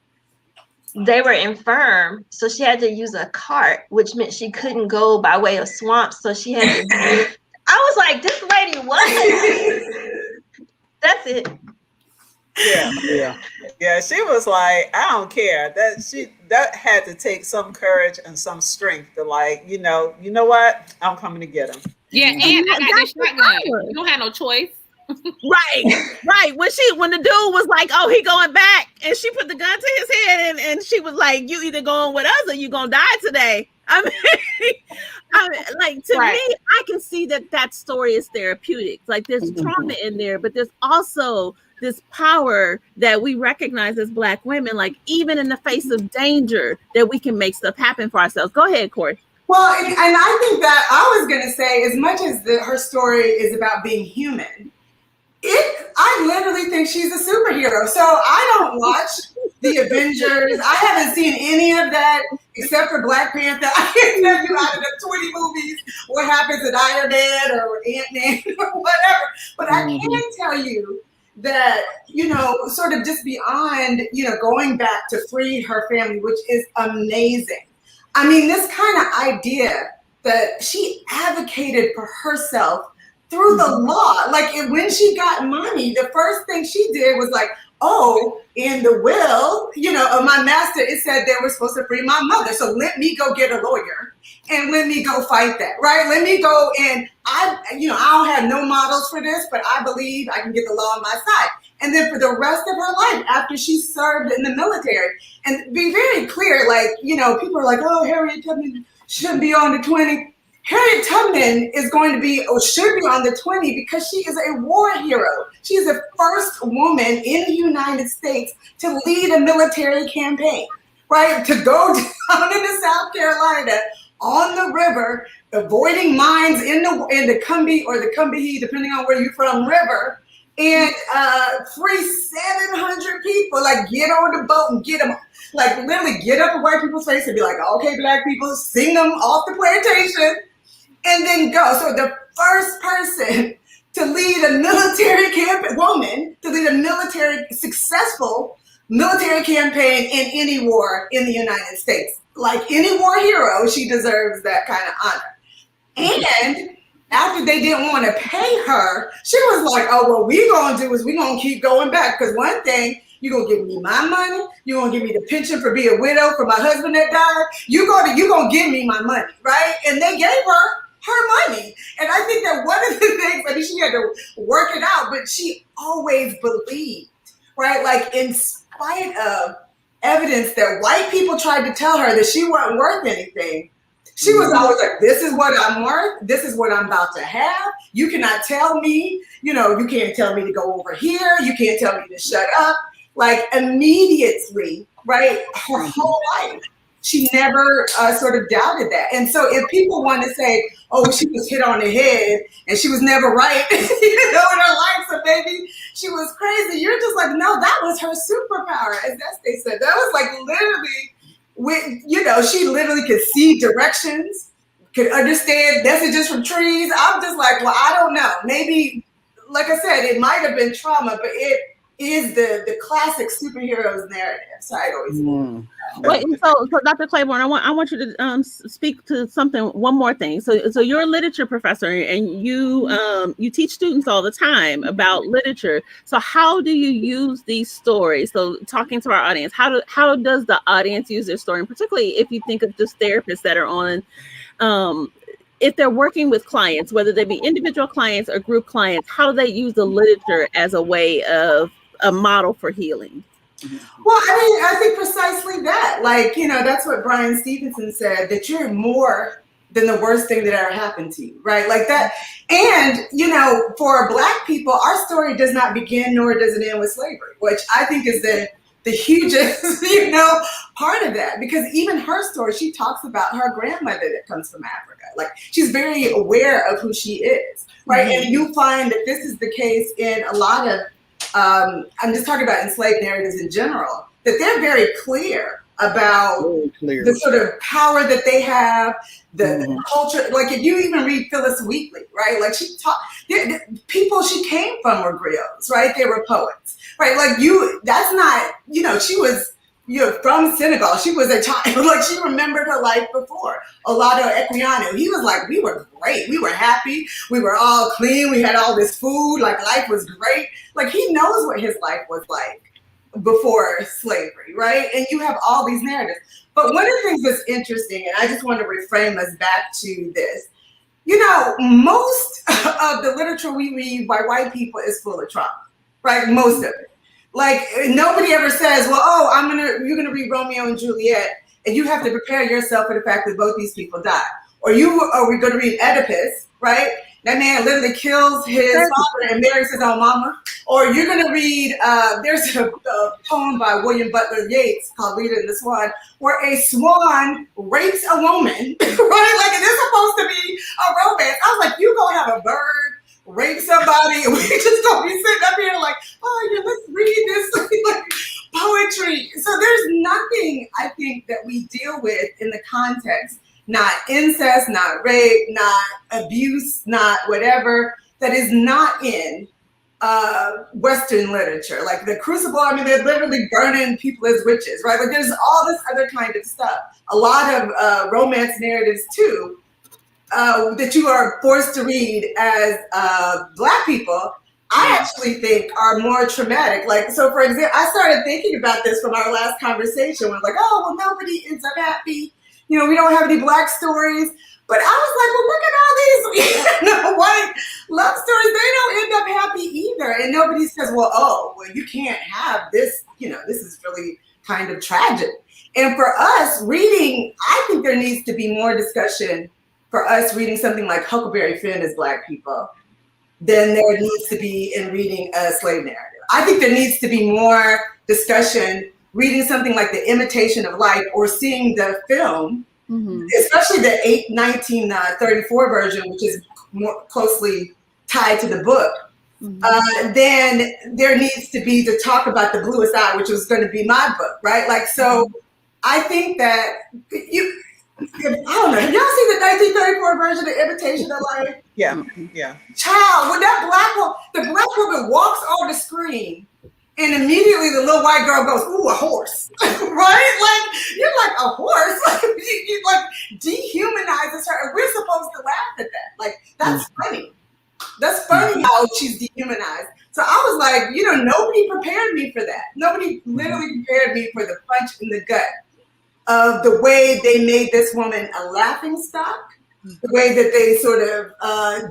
they were infirm, so she had to use a cart, which meant she couldn't go by way of swamps. So she had to. I was like, "This lady, what?" That's it. Yeah. She was like, "I don't care." That had to take some courage and some strength to, like, you know what? I'm coming to get him. Yeah, and I got this shotgun. You don't have no choice. Right. When the dude was like, "Oh, he going back," and she put the gun to his head, and she was like, "You either going with us or you gonna die today." I mean, like, to me, I can see that story is therapeutic. Like, there's trauma in there, but there's also this power that we recognize as Black women, like, even in the face of danger, that we can make stuff happen for ourselves. Go ahead, Corrie. Well, and I think that I was going to say, as much as her story is about being human, I literally think she's a superhero. So I don't watch the Avengers. I haven't seen any of that except for Black Panther. I can't tell you out of the 20 movies what happens in Iron Man or Ant-Man or whatever. But I can tell you that, sort of just beyond, going back to free her family, which is amazing. I mean, this kind of idea that she advocated for herself through the law. Like, when she got money, the first thing she did was like, oh, in the will, of my master, it said they were supposed to free my mother. So let me go get a lawyer and let me go fight that, right? Let me go, and I don't have no models for this, but I believe I can get the law on my side. And then for the rest of her life, after she served in the military, and be very clear, like, people are like, oh, Harriet Tubman shouldn't be on the 20. Harriet Tubman is going to be, or should be on the 20, because she is a war hero. She is the first woman in the United States to lead a military campaign, right? To go down into South Carolina on the river, avoiding mines in the Combahee or the Combahee, depending on where you're from, river, and free 700 people. Like, get on the boat and get them, like, literally get up in white people's face and be like, okay, Black people, sing them off the plantation. and then go. So the first person to lead a military woman to lead a successful military campaign in any war in the United States. Like any war hero, she deserves that kind of honor. And after they didn't want to pay her, she was like, oh, what we gonna do is we gonna keep going back. Because one thing, you gonna give me my money, you gonna give me the pension for being a widow for my husband that died, you gonna give me my money, right? And they gave her money. And I think that one of the things, I mean, she had to work it out, but she always believed, right? Like in spite of evidence that white people tried to tell her that she wasn't worth anything, she was always like, this is what I'm worth. This is what I'm about to have. You cannot tell me, you can't tell me to go over here. You can't tell me to shut up. Like immediately, right? Her whole life, she never sort of doubted that. And so if people want to say, oh, she was hit on the head and she was never right, in her life, so maybe she was crazy. You're just like, no, that was her superpower. As they said, that was like literally she literally could see directions, could understand messages from trees. I'm just like, well, I don't know. Maybe, like I said, it might have been trauma, but it is the classic superheroes narrative. So I always Wait, so Dr. Claiborne, I want you to speak to one more thing. So you're a literature professor and you teach students all the time about literature. So how do you use these stories? So talking to our audience, how does the audience use their story? And particularly if you think of just therapists that are on, if they're working with clients, whether they be individual clients or group clients, how do they use the literature as a way of a model for healing? Well, I mean, I think precisely that. Like, that's what Brian Stevenson said, that you're more than the worst thing that ever happened to you, right? Like that. And, for Black people, our story does not begin nor does it end with slavery, which I think is the hugest, part of that. Because even her story, she talks about her grandmother that comes from Africa. Like, she's very aware of who she is, right? Mm-hmm. And you find that this is the case in a lot of I'm just talking about enslaved narratives in general, that they're very clear about the sort of power that they have, the culture. Like if you even read Phyllis Wheatley, right? Like the people she came from were griots, right? They were poets, right? Like that's not, she was, from Senegal. She was a child, like she remembered her life before. Olado Equiano, he was like, we were great. We were happy. We were all clean. We had all this food. Like life was great. Like he knows what his life was like before slavery, right? And you have all these narratives. But one of the things that's interesting, and I just want to reframe us back to this, most of the literature we read by white people is full of trauma, right? Most of it. Like nobody ever says, well, you're gonna read Romeo and Juliet, and you have to prepare yourself for the fact that both these people die. Or we're gonna read Oedipus, right? That man literally kills his father and marries his own mama. Or you're gonna read, there's a poem by William Butler Yeats called Rita and the Swan, where a swan rapes a woman, right? Like it is supposed to be a romance. I was like, you gonna have a bird rape somebody, and we just gonna be sitting up here like, oh yeah, let's read this like poetry. So there's nothing I think that we deal with in the context, not incest, not rape, not abuse, not whatever, that is not in Western literature. Like the Crucible, I mean, they're literally burning people as witches, right? Like there's all this other kind of stuff. A lot of romance narratives too, that you are forced to read as Black people, I actually think are more traumatic. Like, so for example, I started thinking about this from our last conversation. We're like, oh, well, nobody ends up happy. We don't have any Black stories. But I was like, well, look at all these white love stories. They don't end up happy either. And nobody says, well, you can't have this. This is really kind of tragic. And for us reading, I think there needs to be more discussion for us reading something like Huckleberry Finn as Black people than there needs to be in reading a slave narrative. I think there needs to be more discussion reading something like The Imitation of Life or seeing the film, especially the 1934 version, which is more closely tied to the book. Then there needs to be to talk about The Bluest Eye, which was going to be my book, right? Like, so I think that I don't know. Have y'all seen the 1934 version of Imitation of Life? Yeah, yeah. Child, when that the black woman walks on the screen, and immediately the little white girl goes, "Ooh, a horse," right? Like you're like a horse, like you like dehumanizes her, and we're supposed to laugh at that. Like that's funny. That's funny how she's dehumanized. So I was like, nobody prepared me for that. Nobody literally prepared me for the punch in the gut of the way they made this woman a laughingstock, the way that they sort of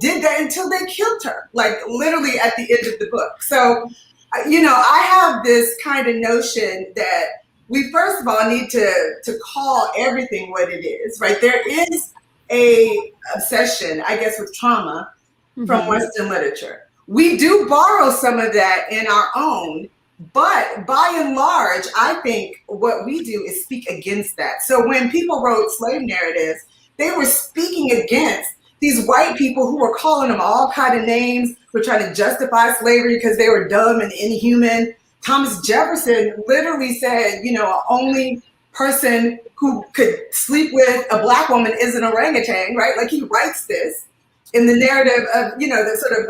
did that until they killed her, like literally at the end of the book. So, I have this kind of notion that we first of all need to call everything what it is, right? There is a obsession, I guess, with trauma from Western literature. We do borrow some of that in our own, but by and large, I think what we do is speak against that. So when people wrote slave narratives, they were speaking against these white people who were calling them all kind of names, were trying to justify slavery because they were dumb and inhuman. Thomas Jefferson literally said, only person who could sleep with a black woman is an orangutan, right? Like he writes this in the narrative of, the sort of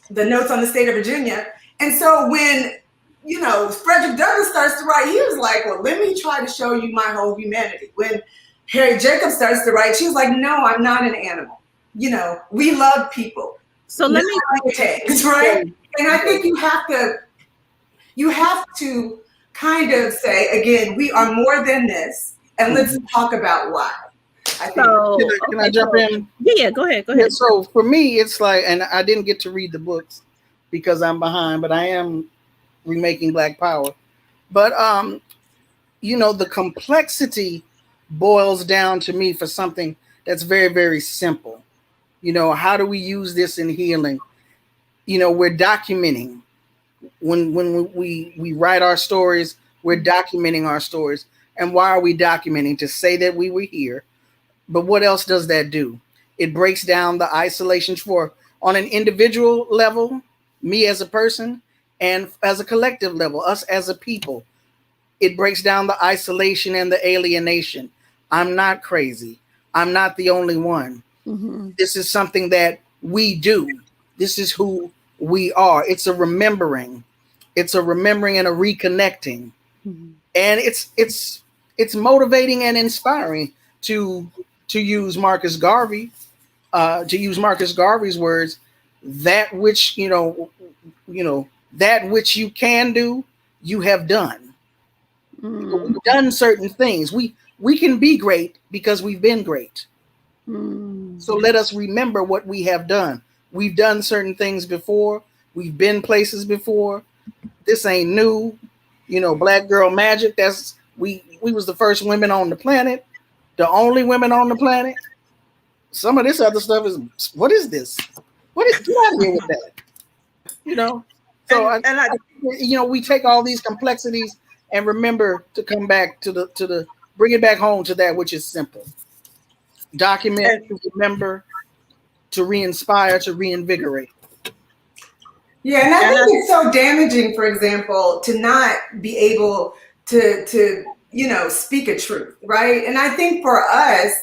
the notes on the state of Virginia. And so when, Frederick Douglass starts to write, he was like, well, let me try to show you my whole humanity. When Harriet Jacobs starts to write, she was like, no, I'm not an animal. We love people. So let me take, right? And I think you have to kind of say, again, we are more than this, and let's talk about why. Can I jump in? Yeah, go ahead. Yeah, so for me, it's like, and I didn't get to read the books because I'm behind, but I am remaking Black Power. But, the complexity boils down to me for something that's very, very simple. How do we use this in healing? We're documenting. When we write our stories, we're documenting our stories. And why are we documenting? To say that we were here. But what else does that do? It breaks down the isolations on an individual level, me as a person, and as a collective level, us as a people. It breaks down the isolation and the alienation. I'm not crazy. I'm not the only one. This is something that we do. This is who we are. It's a remembering. It's a remembering and a reconnecting. And it's motivating and inspiring to use Marcus Garvey's words, that which that which you can do, you have done. We've done certain things. We can be great because we've been great. So let us remember what we have done. We've done certain things before. We've been places before. This ain't new. Black girl magic. We was the first women on the planet. The only women on the planet. Some of this other stuff is, what is this? Get out of here with that. So we take all these complexities and remember to come back to bring it back home to that which is simple. Document, to remember, to re-inspire, to reinvigorate. Yeah, and I think it's so damaging, for example, to not be able to speak a truth, right? And I think for us,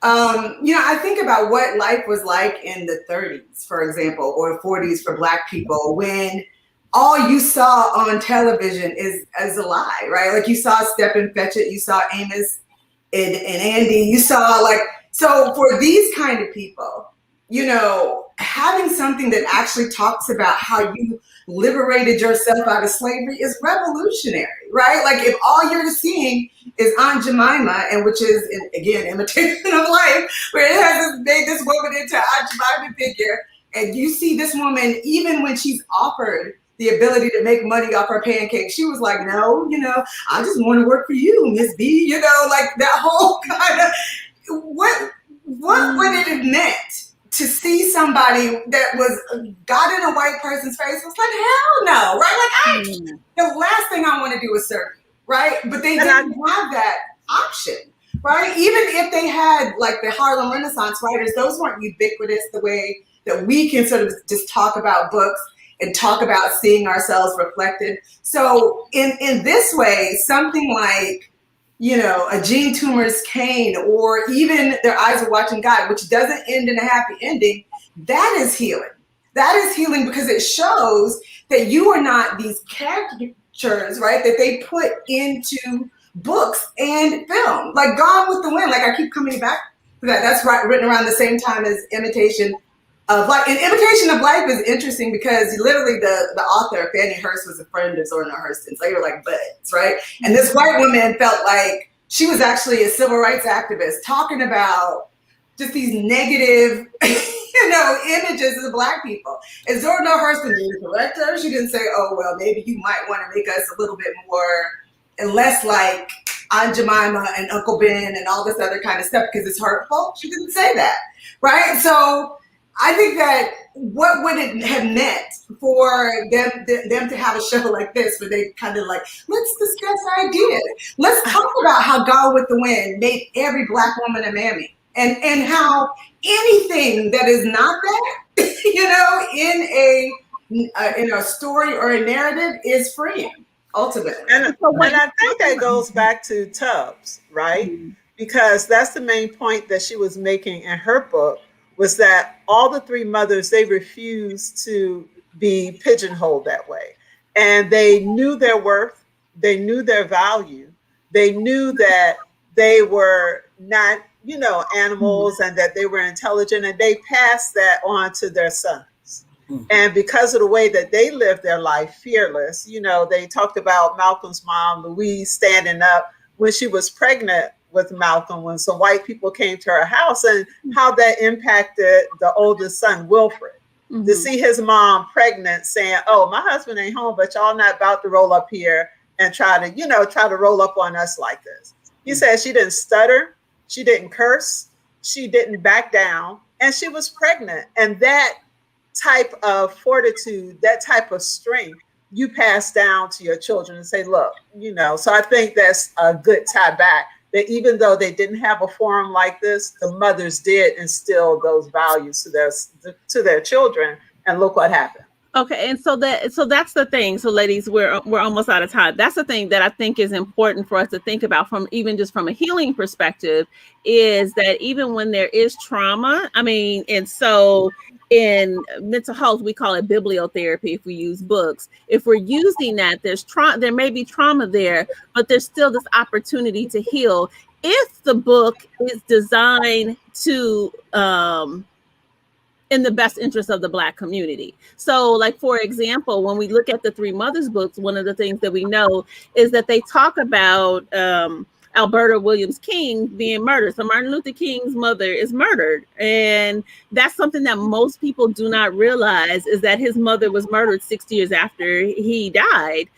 I think about what life was like in the 30s, for example, or 40s for Black people, when all you saw on television is a lie, right? Like you saw Step and Fetch It, you saw Amos and Andy, you saw so for these kind of people, having something that actually talks about how you liberated yourself out of slavery is revolutionary, right? Like if all you're seeing is Aunt Jemima, and which is again Imitation of Life, where it has made this woman into Aunt Jemima figure, and you see this woman even when she's offered the ability to make money off her pancakes, she was like, no, I just want to work for you, Miss B, like that whole kind of what would it have meant to see somebody that got in a white person's face? Was like, hell no, right? Like the last thing I want to do is serve you, right? But they didn't have that option, right? Even if they had like the Harlem Renaissance writers, those weren't ubiquitous the way that we can sort of just talk about books and talk about seeing ourselves reflected. So in this way, something like, a gene tumor's cane, or even their eyes are watching God, which doesn't end in a happy ending, that is healing. That is healing because it shows that you are not these caricatures, right, that they put into books and film. Like Gone with the Wind, like I keep coming back to that. That's written around the same time as Imitation of Life. And Imitation of Life is interesting because literally the author, Fannie Hurst, was a friend of Zora Neale Hurston. So they were like buds, right? And this white woman felt like she was actually a civil rights activist talking about just these negative, images of Black people. And Zora Neale Hurston didn't correct her. She didn't say, oh, well, maybe you might want to make us a little bit more and less like Aunt Jemima and Uncle Ben and all this other kind of stuff because it's hurtful. She didn't say that, right? So I think that what would it have meant for them to have a show like this where they kind of like, let's discuss ideas. Let's talk about how Gone with the Wind made every Black woman a mammy. And how anything that is not that, in a story or a narrative is freeing, ultimately. And I think that goes back to Tubbs, right? Mm-hmm. Because that's the main point that she was making in her book, was that all the three mothers, they refused to be pigeonholed that way. And they knew their worth, they knew their value, they knew that they were not animals and that they were intelligent, and they passed that on to their sons. Mm-hmm. And because of the way that they lived their life, fearless, they talked about Malcolm's mom, Louise, standing up when she was pregnant with Malcolm, when some white people came to her house, and how that impacted the oldest son, Wilfred. Mm-hmm. To see his mom pregnant saying, oh, my husband ain't home, but y'all not about to roll up here and try to roll up on us like this. He said she didn't stutter. She didn't curse, she didn't back down, and she was pregnant. And that type of fortitude, that type of strength, you pass down to your children and say, look, so I think that's a good tie back, that even though they didn't have a forum like this, the mothers did instill those values to their children, and look what happened. Okay, and so that's the thing. So, ladies, we're almost out of time. That's the thing that I think is important for us to think about from a healing perspective, is that even when there is trauma, and so in mental health, we call it bibliotherapy if we use books. If we're using that, there may be trauma there, but there's still this opportunity to heal if the book is designed to in the best interest of the Black community. So, like, for example, when we look at the Three Mothers books, one of the things that we know is that they talk about Alberta Williams King being murdered. So Martin Luther King's mother is murdered. And that's something that most people do not realize, is that his mother was murdered 6 years after he died.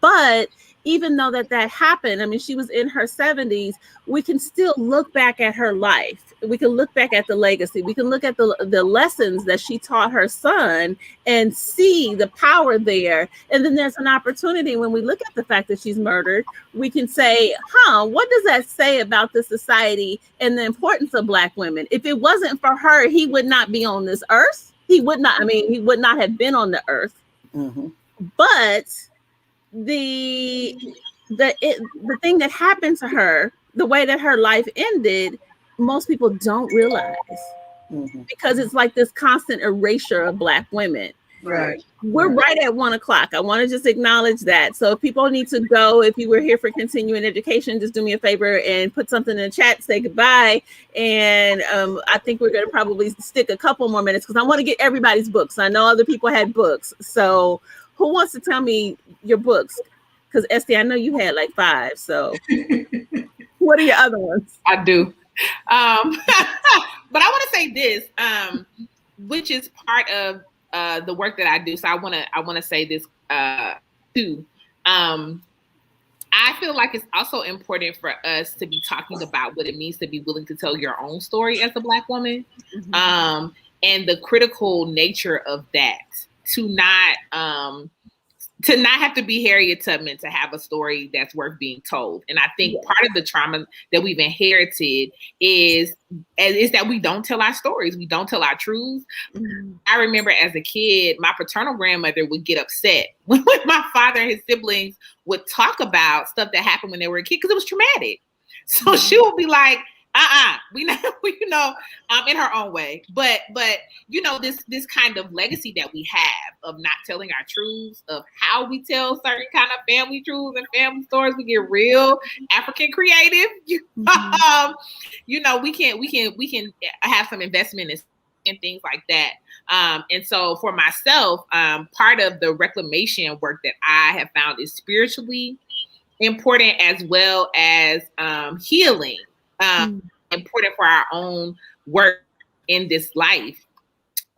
But even though that happened, she was in her 70s, we can still look back at her life. We can look back at the legacy. We can look at the lessons that she taught her son and see the power there. And then there's an opportunity when we look at the fact that she's murdered, we can say, what does that say about the society and the importance of Black women? If it wasn't for her, he would not be on this earth. He would not have been on the earth. Mm-hmm. But the thing that happened to her, the way that her life ended, most people don't realize, because it's like this constant erasure of Black women. Right. We're right at 1 o'clock. I want to just acknowledge that. So if people need to go, if you were here for continuing education, just do me a favor and put something in the chat, say goodbye. And I think we're going to probably stick a couple more minutes because I want to get everybody's books. I know other people had books. So who wants to tell me your books? Because Estee, I know you had like 5. So what are your other ones? I do. But I want to say this, which is part of the work that I do. So I want to say this too. I feel like it's also important for us to be talking about what it means to be willing to tell your own story as a Black woman, and the critical nature of that. To not to not have to be Harriet Tubman to have a story that's worth being told. And I think part of the trauma that we've inherited is that we don't tell our stories. We don't tell our truths. Mm-hmm. I remember as a kid, my paternal grandmother would get upset when my father and his siblings would talk about stuff that happened when they were a kid because it was traumatic. So she would be like, we know, in her own way. But this kind of legacy that we have of not telling our truths, of how we tell certain kind of family truths and family stories, we get real African creative. We can have some investment in things like that. And so for myself, part of the reclamation work that I have found is spiritually important as well as healing. Important for our own work in this life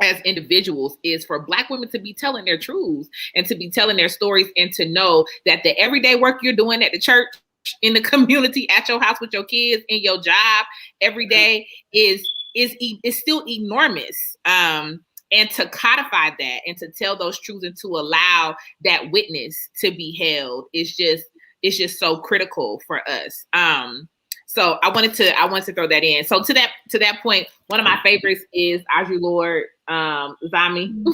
as individuals is for Black women to be telling their truths and to be telling their stories, and to know that the everyday work you're doing at the church, in the community, at your house with your kids, in your job every day is still enormous. And to codify that and to tell those truths and to allow that witness to be held is just so critical for us. So I wanted to throw that in. So to that point, one of my favorites is Aju Lord Zami,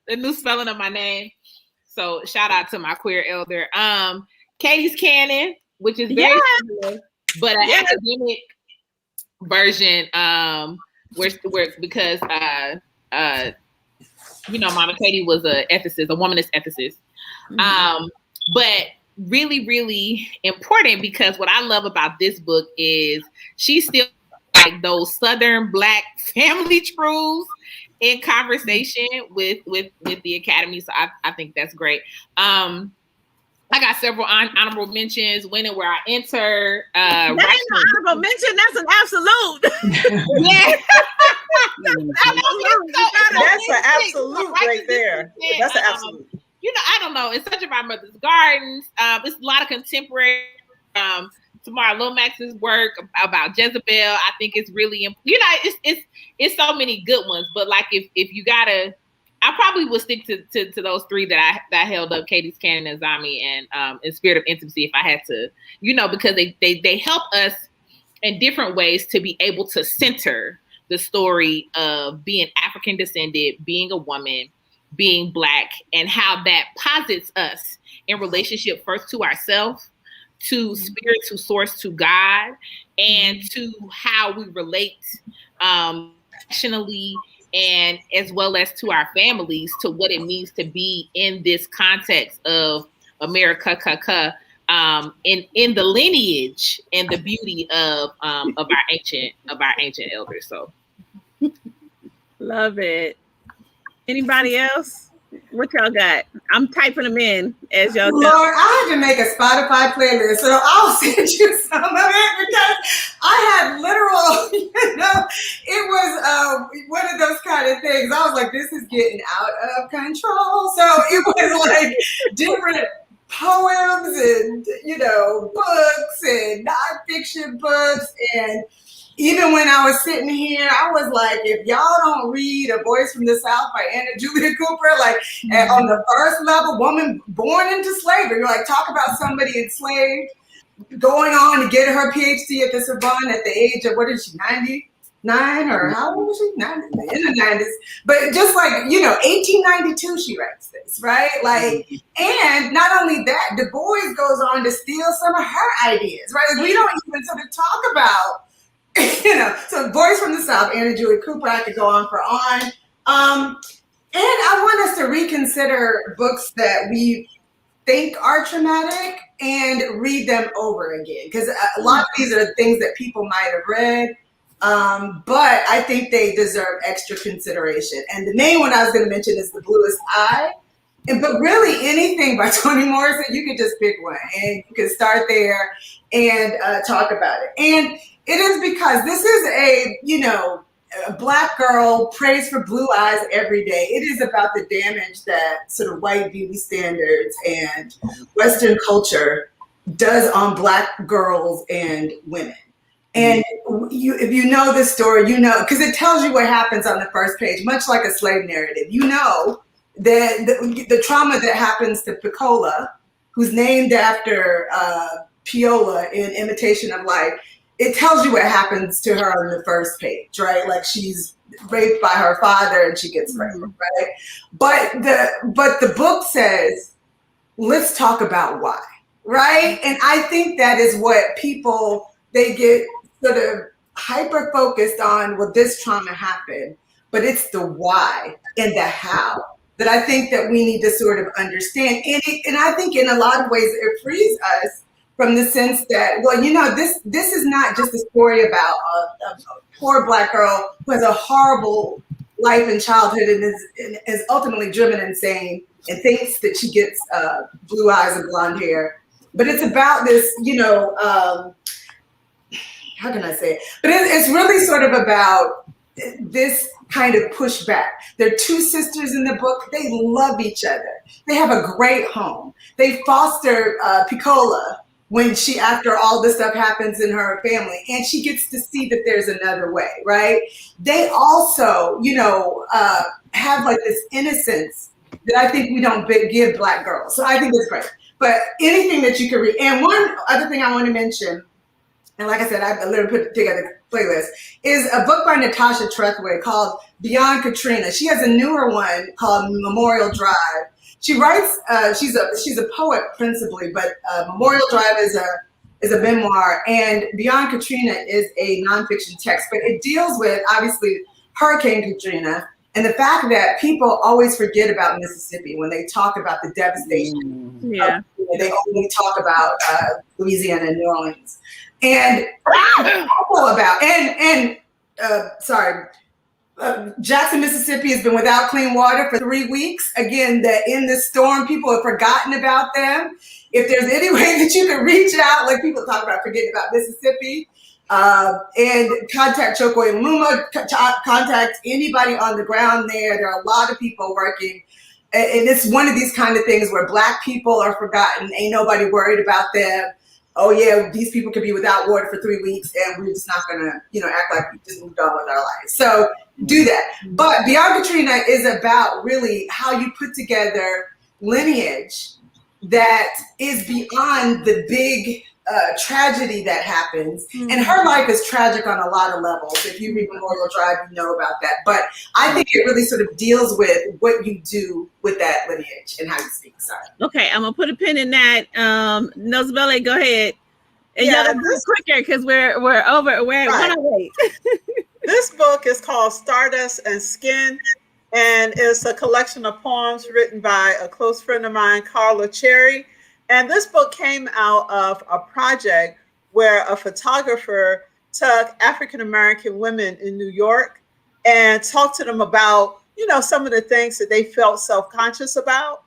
the new spelling of my name. So shout out to my queer elder. Katie's Canon, which is very similar, but an academic version, where because Mama Katie was a womanist ethicist, but really, really important, because what I love about this book is she's still like those Southern Black family truths in conversation with the Academy. So I think that's great. I got several honorable mentions. When and Where I Enter. That ain't no honorable mention. That's an absolute. Yeah. That's an absolute right there. That's an absolute. I don't know. It's Such of Our Mother's Gardens. It's a lot of contemporary. Tamara Lomax's work about Jezebel, I think it's really, it's so many good ones. But like, if you gotta, I probably would stick to those three that I held up: Katie's Canon and Zami, and In Spirit of Intimacy, if I had to, because they help us in different ways to be able to center the story of being African descended, being a woman, being Black, and how that posits us in relationship first to ourselves, to spirit, to source, to God, and to how we relate nationally, and as well as to our families, to what it means to be in this context of America, in the lineage and the beauty of our ancient elders. So, love it. Anybody else? What y'all got? I'm typing them in as y'all Lord, I had to make a Spotify playlist, so I'll send you some of it, because I had literal, it was one of those kind of things. I was like, this is getting out of control. So it was like different poems and, books and nonfiction books. And even when I was sitting here, I was like, if y'all don't read A Voice from the South by Anna Julia Cooper, on the first level, woman born into slavery, talk about somebody enslaved, going on to get her PhD at the Sorbonne at the age of, 99, or how old was she? 90, in the 90s. But just 1892, she writes this, right? And not only that, Du Bois goes on to steal some of her ideas, right? We don't even sort of talk about, so Voice from the South, Anna Julia Cooper, I could go on for on. And I want us to reconsider books that we think are traumatic and read them over again. Because a lot of these are things that people might have read, but I think they deserve extra consideration. And the main one I was going to mention is The Bluest Eye. But really anything by Toni Morrison, you could just pick one and you can start there and talk about it. And it is because this is a Black girl prays for blue eyes every day. It is about the damage that sort of white beauty standards and Western culture does on Black girls and women. And if you know this story, because it tells you what happens on the first page, much like a slave narrative. the trauma that happens to Piccola, who's named after Piola in Imitation of Life, it tells you what happens to her on the first page, right? Like she's raped by her father and she gets pregnant, right? But the book says, let's talk about why, right? And I think that is what people, they get sort of hyper focused on. Well, this trauma happened, but it's the why and the how that I think that we need to sort of understand. And I think in a lot of ways it frees us from the sense that, well, you know, this is not just a story about a poor Black girl who has a horrible life in childhood and is ultimately driven insane and thinks that she gets blue eyes and blonde hair. But it's about this, you know, how can I say it? But it's really sort of about this kind of pushback. There are two sisters in the book. They love each other. They have a great home. They foster Piccola when she, after all this stuff happens in her family, and she gets to see that there's another way, right? They also, you know, have like this innocence that I think we don't give Black girls. So I think it's great. But anything that you can read. And one other thing I want to mention, and like I said, I literally put together a playlist, is a book by Natasha Trethewey called Beyond Katrina. She has a newer one called Memorial Drive. She writes, she's a poet principally, but Memorial Drive is a memoir, and Beyond Katrina is a nonfiction text, but it deals with, obviously, Hurricane Katrina and the fact that people always forget about Mississippi when they talk about the devastation. Yeah. They only talk about Louisiana and New Orleans. And Jackson, Mississippi has been without clean water for 3 weeks. Again, in the storm, people have forgotten about them. If there's any way that you can reach out, like people talk about forgetting about Mississippi, and contact Chokwe and Luma, contact anybody on the ground there. There are a lot of people working. And it's one of these kind of things where Black people are forgotten. Ain't nobody worried about them. Oh yeah, these people could be without water for 3 weeks and we're just not gonna, you know, act like we just moved on with our lives. So do that. But Beyond Katrina is about really how you put together lineage that is beyond the big tragedy that happens. Mm-hmm. And her life is tragic on a lot of levels. If you read Memorial Drive, you know about that. But I think it really sort of deals with what you do with that lineage and how you speak. Sorry. Okay, I'm gonna put a pin in that. Nozibele, go ahead. And y'all do quicker because we're over. We're at 108. This book is called Stardust and Skin, and it's a collection of poems written by a close friend of mine, Carla Cherry. And this book came out of a project where a photographer took African-American women in New York and talked to them about, you know, some of the things that they felt self-conscious about.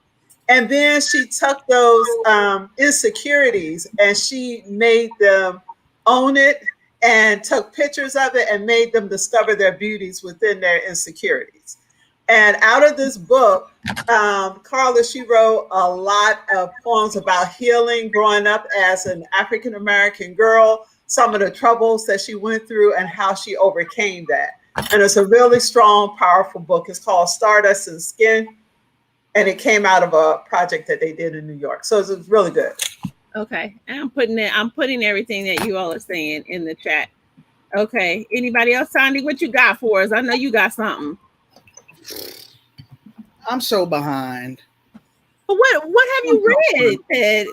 And then she took those insecurities and she made them own it and took pictures of it and made them discover their beauties within their insecurities. And out of this book, Carla, she wrote a lot of poems about healing, growing up as an African-American girl, some of the troubles that she went through and how she overcame that. And it's a really strong, powerful book. It's called Stardust and Skin. And it came out of a project that they did in New York. So it's really good. Okay. And I'm putting everything that you all are saying in the chat. Okay. Anybody else, Sandy, what you got for us? I know you got something. I'm so behind. But what have you read that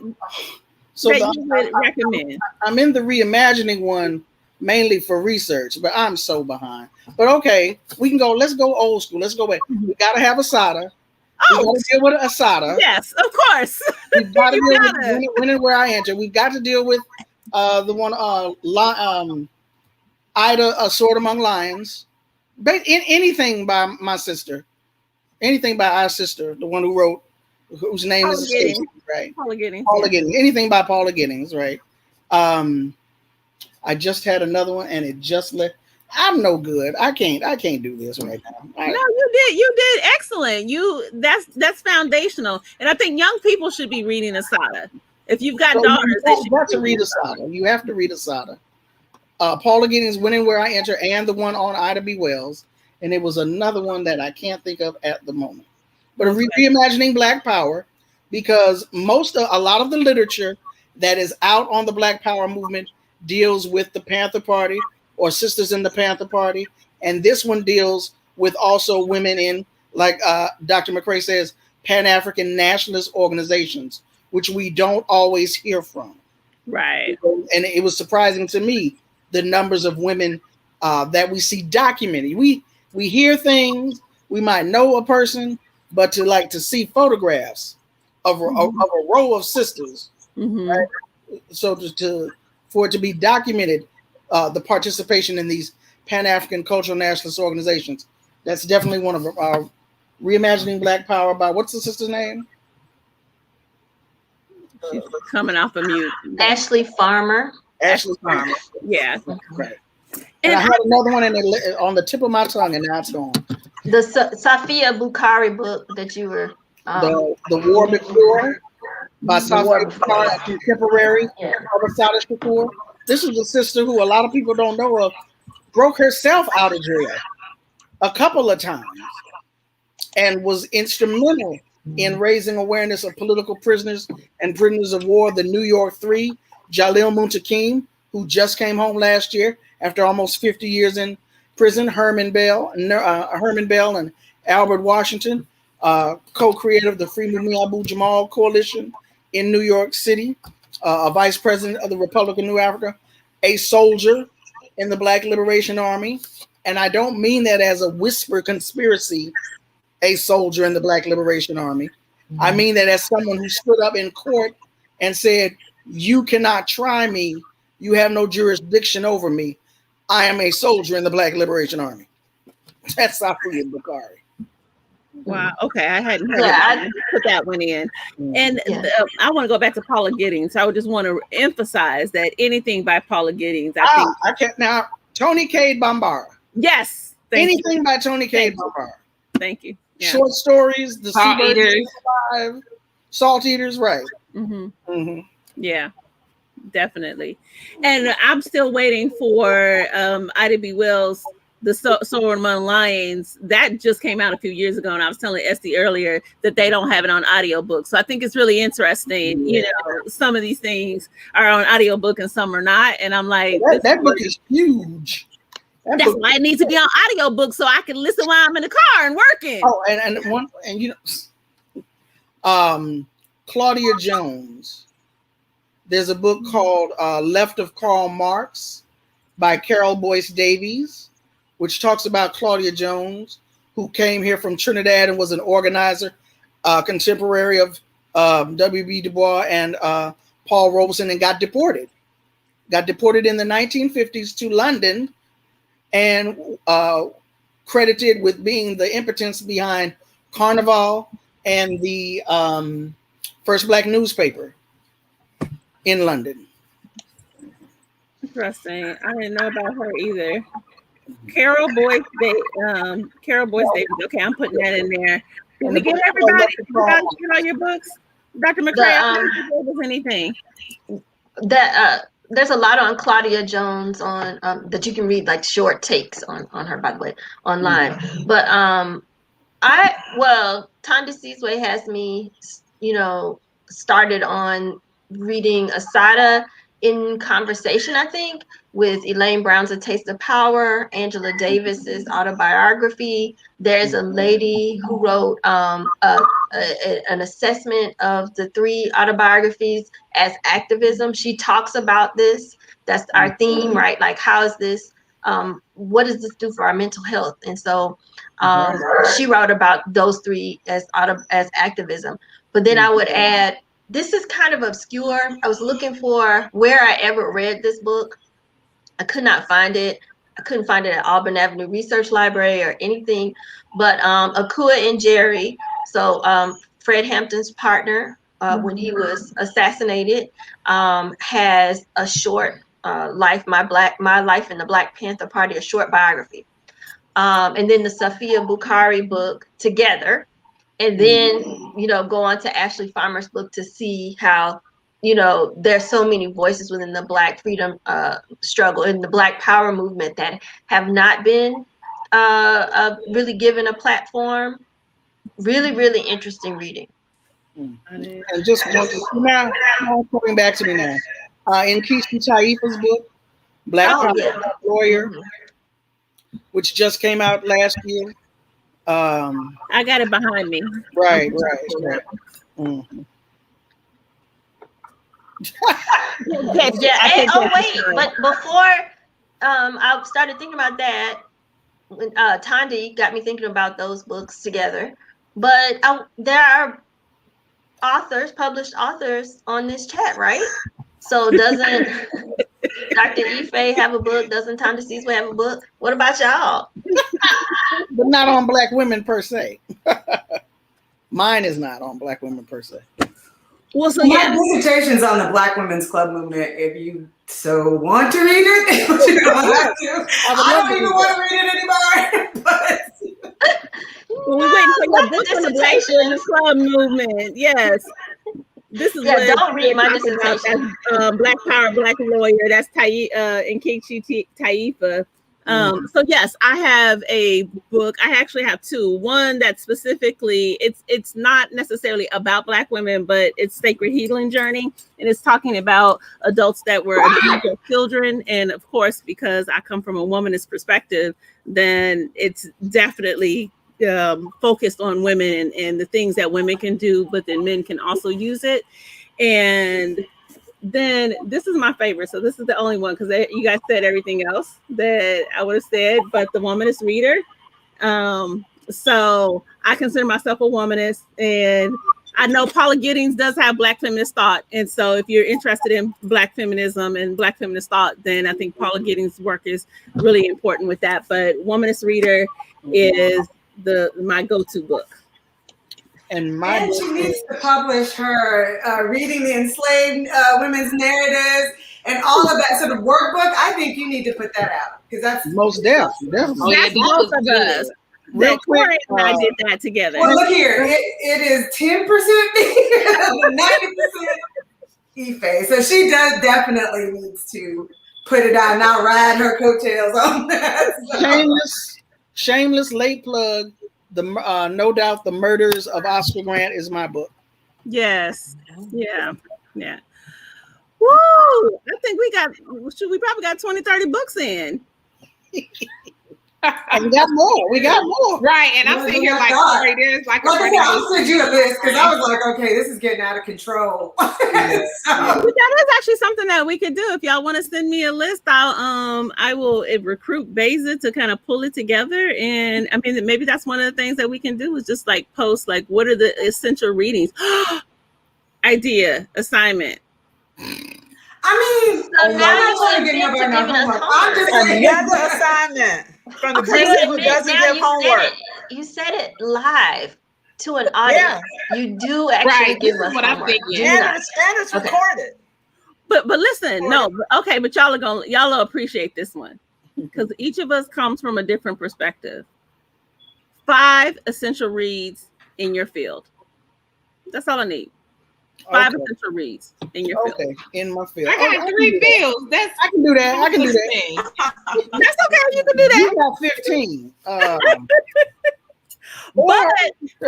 you would recommend? I'm in the reimagining one mainly for research, but I'm so behind. But okay, we can go. Let's go old school. Let's go back. We gotta have Asada. We gotta deal with Asada. Yes, of course. We've got to deal with When and Where I Enter. We've got to deal with the one Ida, A Sword Among Lions. But anything by my sister, anything by our sister, the one who wrote, whose name is Estee, right? Paula Giddings. Paula Giddings. Anything by Paula Giddings, right? I just had another one, and it just left. I'm no good. I can't do this right now. No, you did excellent. That's foundational, and I think young people should be reading Asada. If you've got daughters, they should have to read Asada. You have to read Asada. Paula Giddings, When and Where I Enter, and the one on Ida B. Wells. And it was another one that I can't think of at the moment. but reimagining Black Power, because a lot of the literature that is out on the Black Power movement deals with the Panther Party or sisters in the Panther Party, and this one deals with also women in, like Dr. McCray says, Pan-African nationalist organizations, which we don't always hear from. Right. And it was surprising to me, the numbers of women that we see documented. We hear things, we might know a person, but to see photographs of a row of sisters, right? So for it to be documented, the participation in these Pan-African cultural nationalist organizations, that's definitely one of our reimagining Black Power by, what's the sister's name? She's coming off of mute. Ashley Farmer. Ashley Farmer. Yeah. Right. And I had another one on the tip of my tongue, and now it's gone. The Safia Bukhari book that you were the War Before by Safia Bukhari, a contemporary of Assata Shakur. This is a sister who a lot of people don't know of, broke herself out of jail a couple of times and was instrumental in raising awareness of political prisoners and prisoners of war. The New York Three, Jalil Muntakim, who just came home last year after almost 50 years in prison, Herman Bell and Albert Washington, co-creator of the Free Mumia Abu Jamal Coalition in New York City, a vice president of the Republic of New Africa, a soldier in the Black Liberation Army. And I don't mean that as a whisper conspiracy, a soldier in the Black Liberation Army. I mean that as someone who stood up in court and said, you cannot try me. You have no jurisdiction over me. I am a soldier in the Black Liberation Army. That's Safia Bukhari. Wow. Okay. I hadn't heard I put that one in. And I want to go back to Paula Giddings. I would just want to emphasize that anything by Paula Giddings, I can't now. Toni Cade Bambara. Yes. Anything by Toni Cade Bambara. Thank you. Yeah. Short stories, the Salt Eaters. Salt Eaters, right. Yeah, definitely. And I'm still waiting for Ida B. Wells' The Sower Among Lions. That just came out a few years ago, and I was telling Estee earlier that they don't have it on audiobook. So I think it's really interesting. You know, some of these things are on audiobook and some are not. And I'm like, that book is huge. That's why it needs to be on audiobook so I can listen while I'm in the car and working. Oh, and you know, Claudia Jones. There's a book called Left of Karl Marx by Carol Boyce Davies, which talks about Claudia Jones, who came here from Trinidad and was an organizer, contemporary of W.B. Du Bois and Paul Robeson, and got deported. Got deported in the 1950s to London, and credited with being the impotence behind Carnival and the first Black newspaper in London. Interesting. I didn't know about her either. Carol Boyce Davies. Okay, I'm putting that in there. Did we get everybody? Get all your books, Dr. McCray? Anything? There's a lot on Claudia Jones on that you can read, like short takes on her, by the way, online. But Thandisizwe has me, started on reading Assata in Conversation, I think, with Elaine Brown's A Taste of Power, Angela Davis's autobiography. There's a lady who wrote an assessment of the 3 autobiographies as activism. She talks about this. That's our theme, right? Like, how is this, what does this do for our mental health? And so she wrote about those 3 as activism. But then I would add, this is kind of obscure. I was looking for where I ever read this book. I could not find it. I couldn't find it at Auburn Avenue Research Library or anything. But Akua and Jerry, so Fred Hampton's partner when he was assassinated, has a short life, My Life in the Black Panther Party, a short biography. And then the Safia Bukhari book together. And then, go on to Ashley Farmer's book to see how, there's so many voices within the Black freedom struggle and the Black power movement that have not been really given a platform. Really, really interesting reading. And just now coming back to me now. In Keisha Taifa's book, Black Power Lawyer, which just came out last year. I got it behind me. Right. Mm-hmm. But before I started thinking about that, when Thandi got me thinking about those books together. But there are published authors on this chat, right? So doesn't Dr. Ife have a book? Doesn't Thandisizwe have a book? What about y'all? But not on Black women per se. Mine is not on Black women per se. Well, so my dissertation's on the Black Women's Club movement. If you so want to read it, you don't have to. I don't even want to read it anymore. But we're waiting for your book on the Black Women's Club movement. Yes. This is don't read my dissertation. Black Power, Black Lawyer. That's Nkechi Taifa. So yes, I have a book. I actually have two. One that specifically, it's not necessarily about Black women, but it's Sacred Healing Journey, and it's talking about adults that were abused as children. And of course, because I come from a womanist perspective, then it's definitely focused on women and the things that women can do, but then men can also use it. And then this is my favorite. So this is the only one because you guys said everything else that I would have said, but the Womanist Reader. So I consider myself a womanist, and I know Paula Giddings does have Black feminist thought. And so if you're interested in Black feminism and Black feminist thought, then I think Paula Giddings' work is really important with that. But Womanist Reader is my go-to book. And she needs to publish her Reading the Enslaved Women's Narratives and all of that sort of workbook. I think you need to put that out because that's most definitely. That's most of us. That Corrie and I did that together. Well, look here, it is 10% me, 90% Ife. So she definitely needs to put it out. And I'll ride her coattails on that. So. Shameless late plug. No doubt the Murders of Oscar Grant is my book. Yes. Yeah. Woo! I think we probably got 20, 30 books in. And we got more. Right. And I'm sitting here like, sorry, there's like I'll send you a list because I was like, okay, this is getting out of control. That is actually something that we could do. If y'all want to send me a list, I will recruit Beza to kind of pull it together. And I mean, maybe that's one of the things that we can do is just like post like what are the essential readings? Idea, assignment. I mean, so now you want to give us homework. Another assignment from the person who doesn't give homework. You said it live to an audience. Yeah. You do actually give us what homework. I'm thinking. And it's recorded. But listen, but y'all will appreciate this one because each of us comes from a different perspective. 5 essential reads in your field. That's all I need. 5 essential reads in your field. Okay, in my field. I got 3 fields. I can do that. That's okay. You can do that. You got 15. But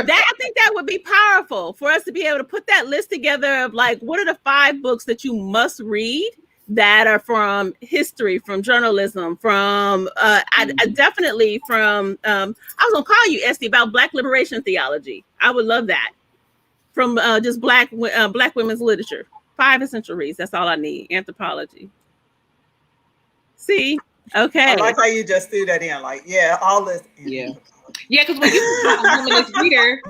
I think that would be powerful for us to be able to put that list together of like, what are the 5 books that you must read that are from history, from journalism, from I definitely from I was gonna call you Estee about Black liberation theology. I would love that. From just Black women's literature. 5 essential reads. That's all I need. Anthropology. See? Okay. I like how you just threw that in. Like, all this. Yeah, because when you talk Womanist Reader,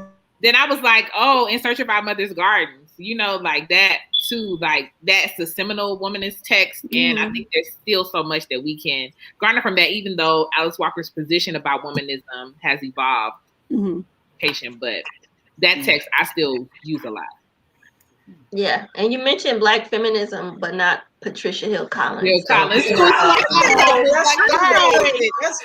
then I was like, In Search of Our Mother's Gardens. Like that too. Like that's the seminal womanist text. And I think there's still so much that we can garner from that, even though Alice Walker's position about womanism has evolved. Patient, but that text I still use a lot. Yeah, and you mentioned Black feminism, but not Patricia Hill Collins. That's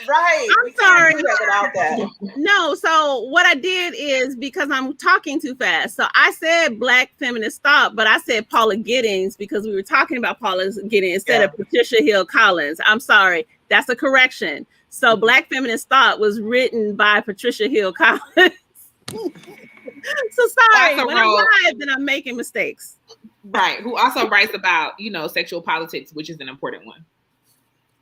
right. I'm sorry. Without that. No, so what I did is because I'm talking too fast. So I said Black feminist thought, but I said Paula Giddings because we were talking about Paula Giddings instead of Patricia Hill Collins. I'm sorry. That's a correction. So Black feminist thought was written by Patricia Hill Collins. So sorry, Also when I'm wrote- live, then I'm making mistakes. Right. Who also writes about, sexual politics, which is an important one.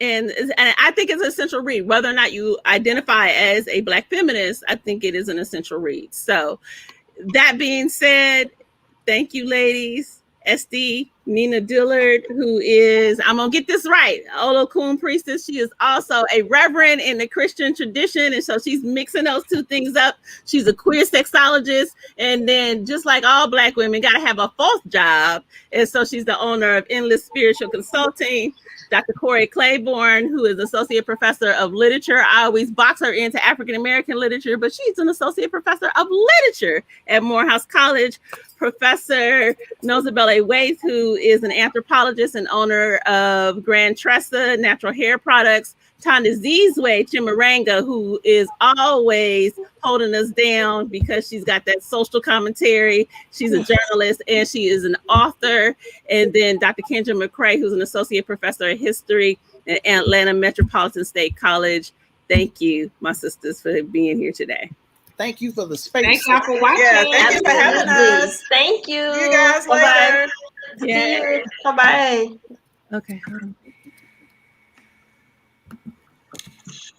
And I think it's an essential read. Whether or not you identify as a Black feminist, I think it is an essential read. So that being said, thank you, ladies. Estee, Nena Dillard, who is, I'm going to get this right, Olokun priestess. She is also a reverend in the Christian tradition. And so she's mixing those two things up. She's a queer sexologist. And then just like all Black women, got to have a fourth job. And so she's the owner of Endless Spiritual Consulting. Dr. Corrie Claiborne, who is Associate Professor of Literature. I always box her into African-American literature, but she's an Associate Professor of Literature at Morehouse College. Professor Nozibele Waithe, who is an anthropologist and owner of Grand Tressa Natural Hair Products. Thandisizwe Chimurenga, who is always holding us down because she's got that social commentary. She's a journalist and she is an author. And then Dr. Kenja McCray, who's an associate professor of history at Atlanta Metropolitan State College. Thank you, my sisters, for being here today. Thank you for the space. Thank y'all for watching. Yeah, thank you for having us. Thank you. See you guys Bye-bye. later. See you. Bye-bye. Okay.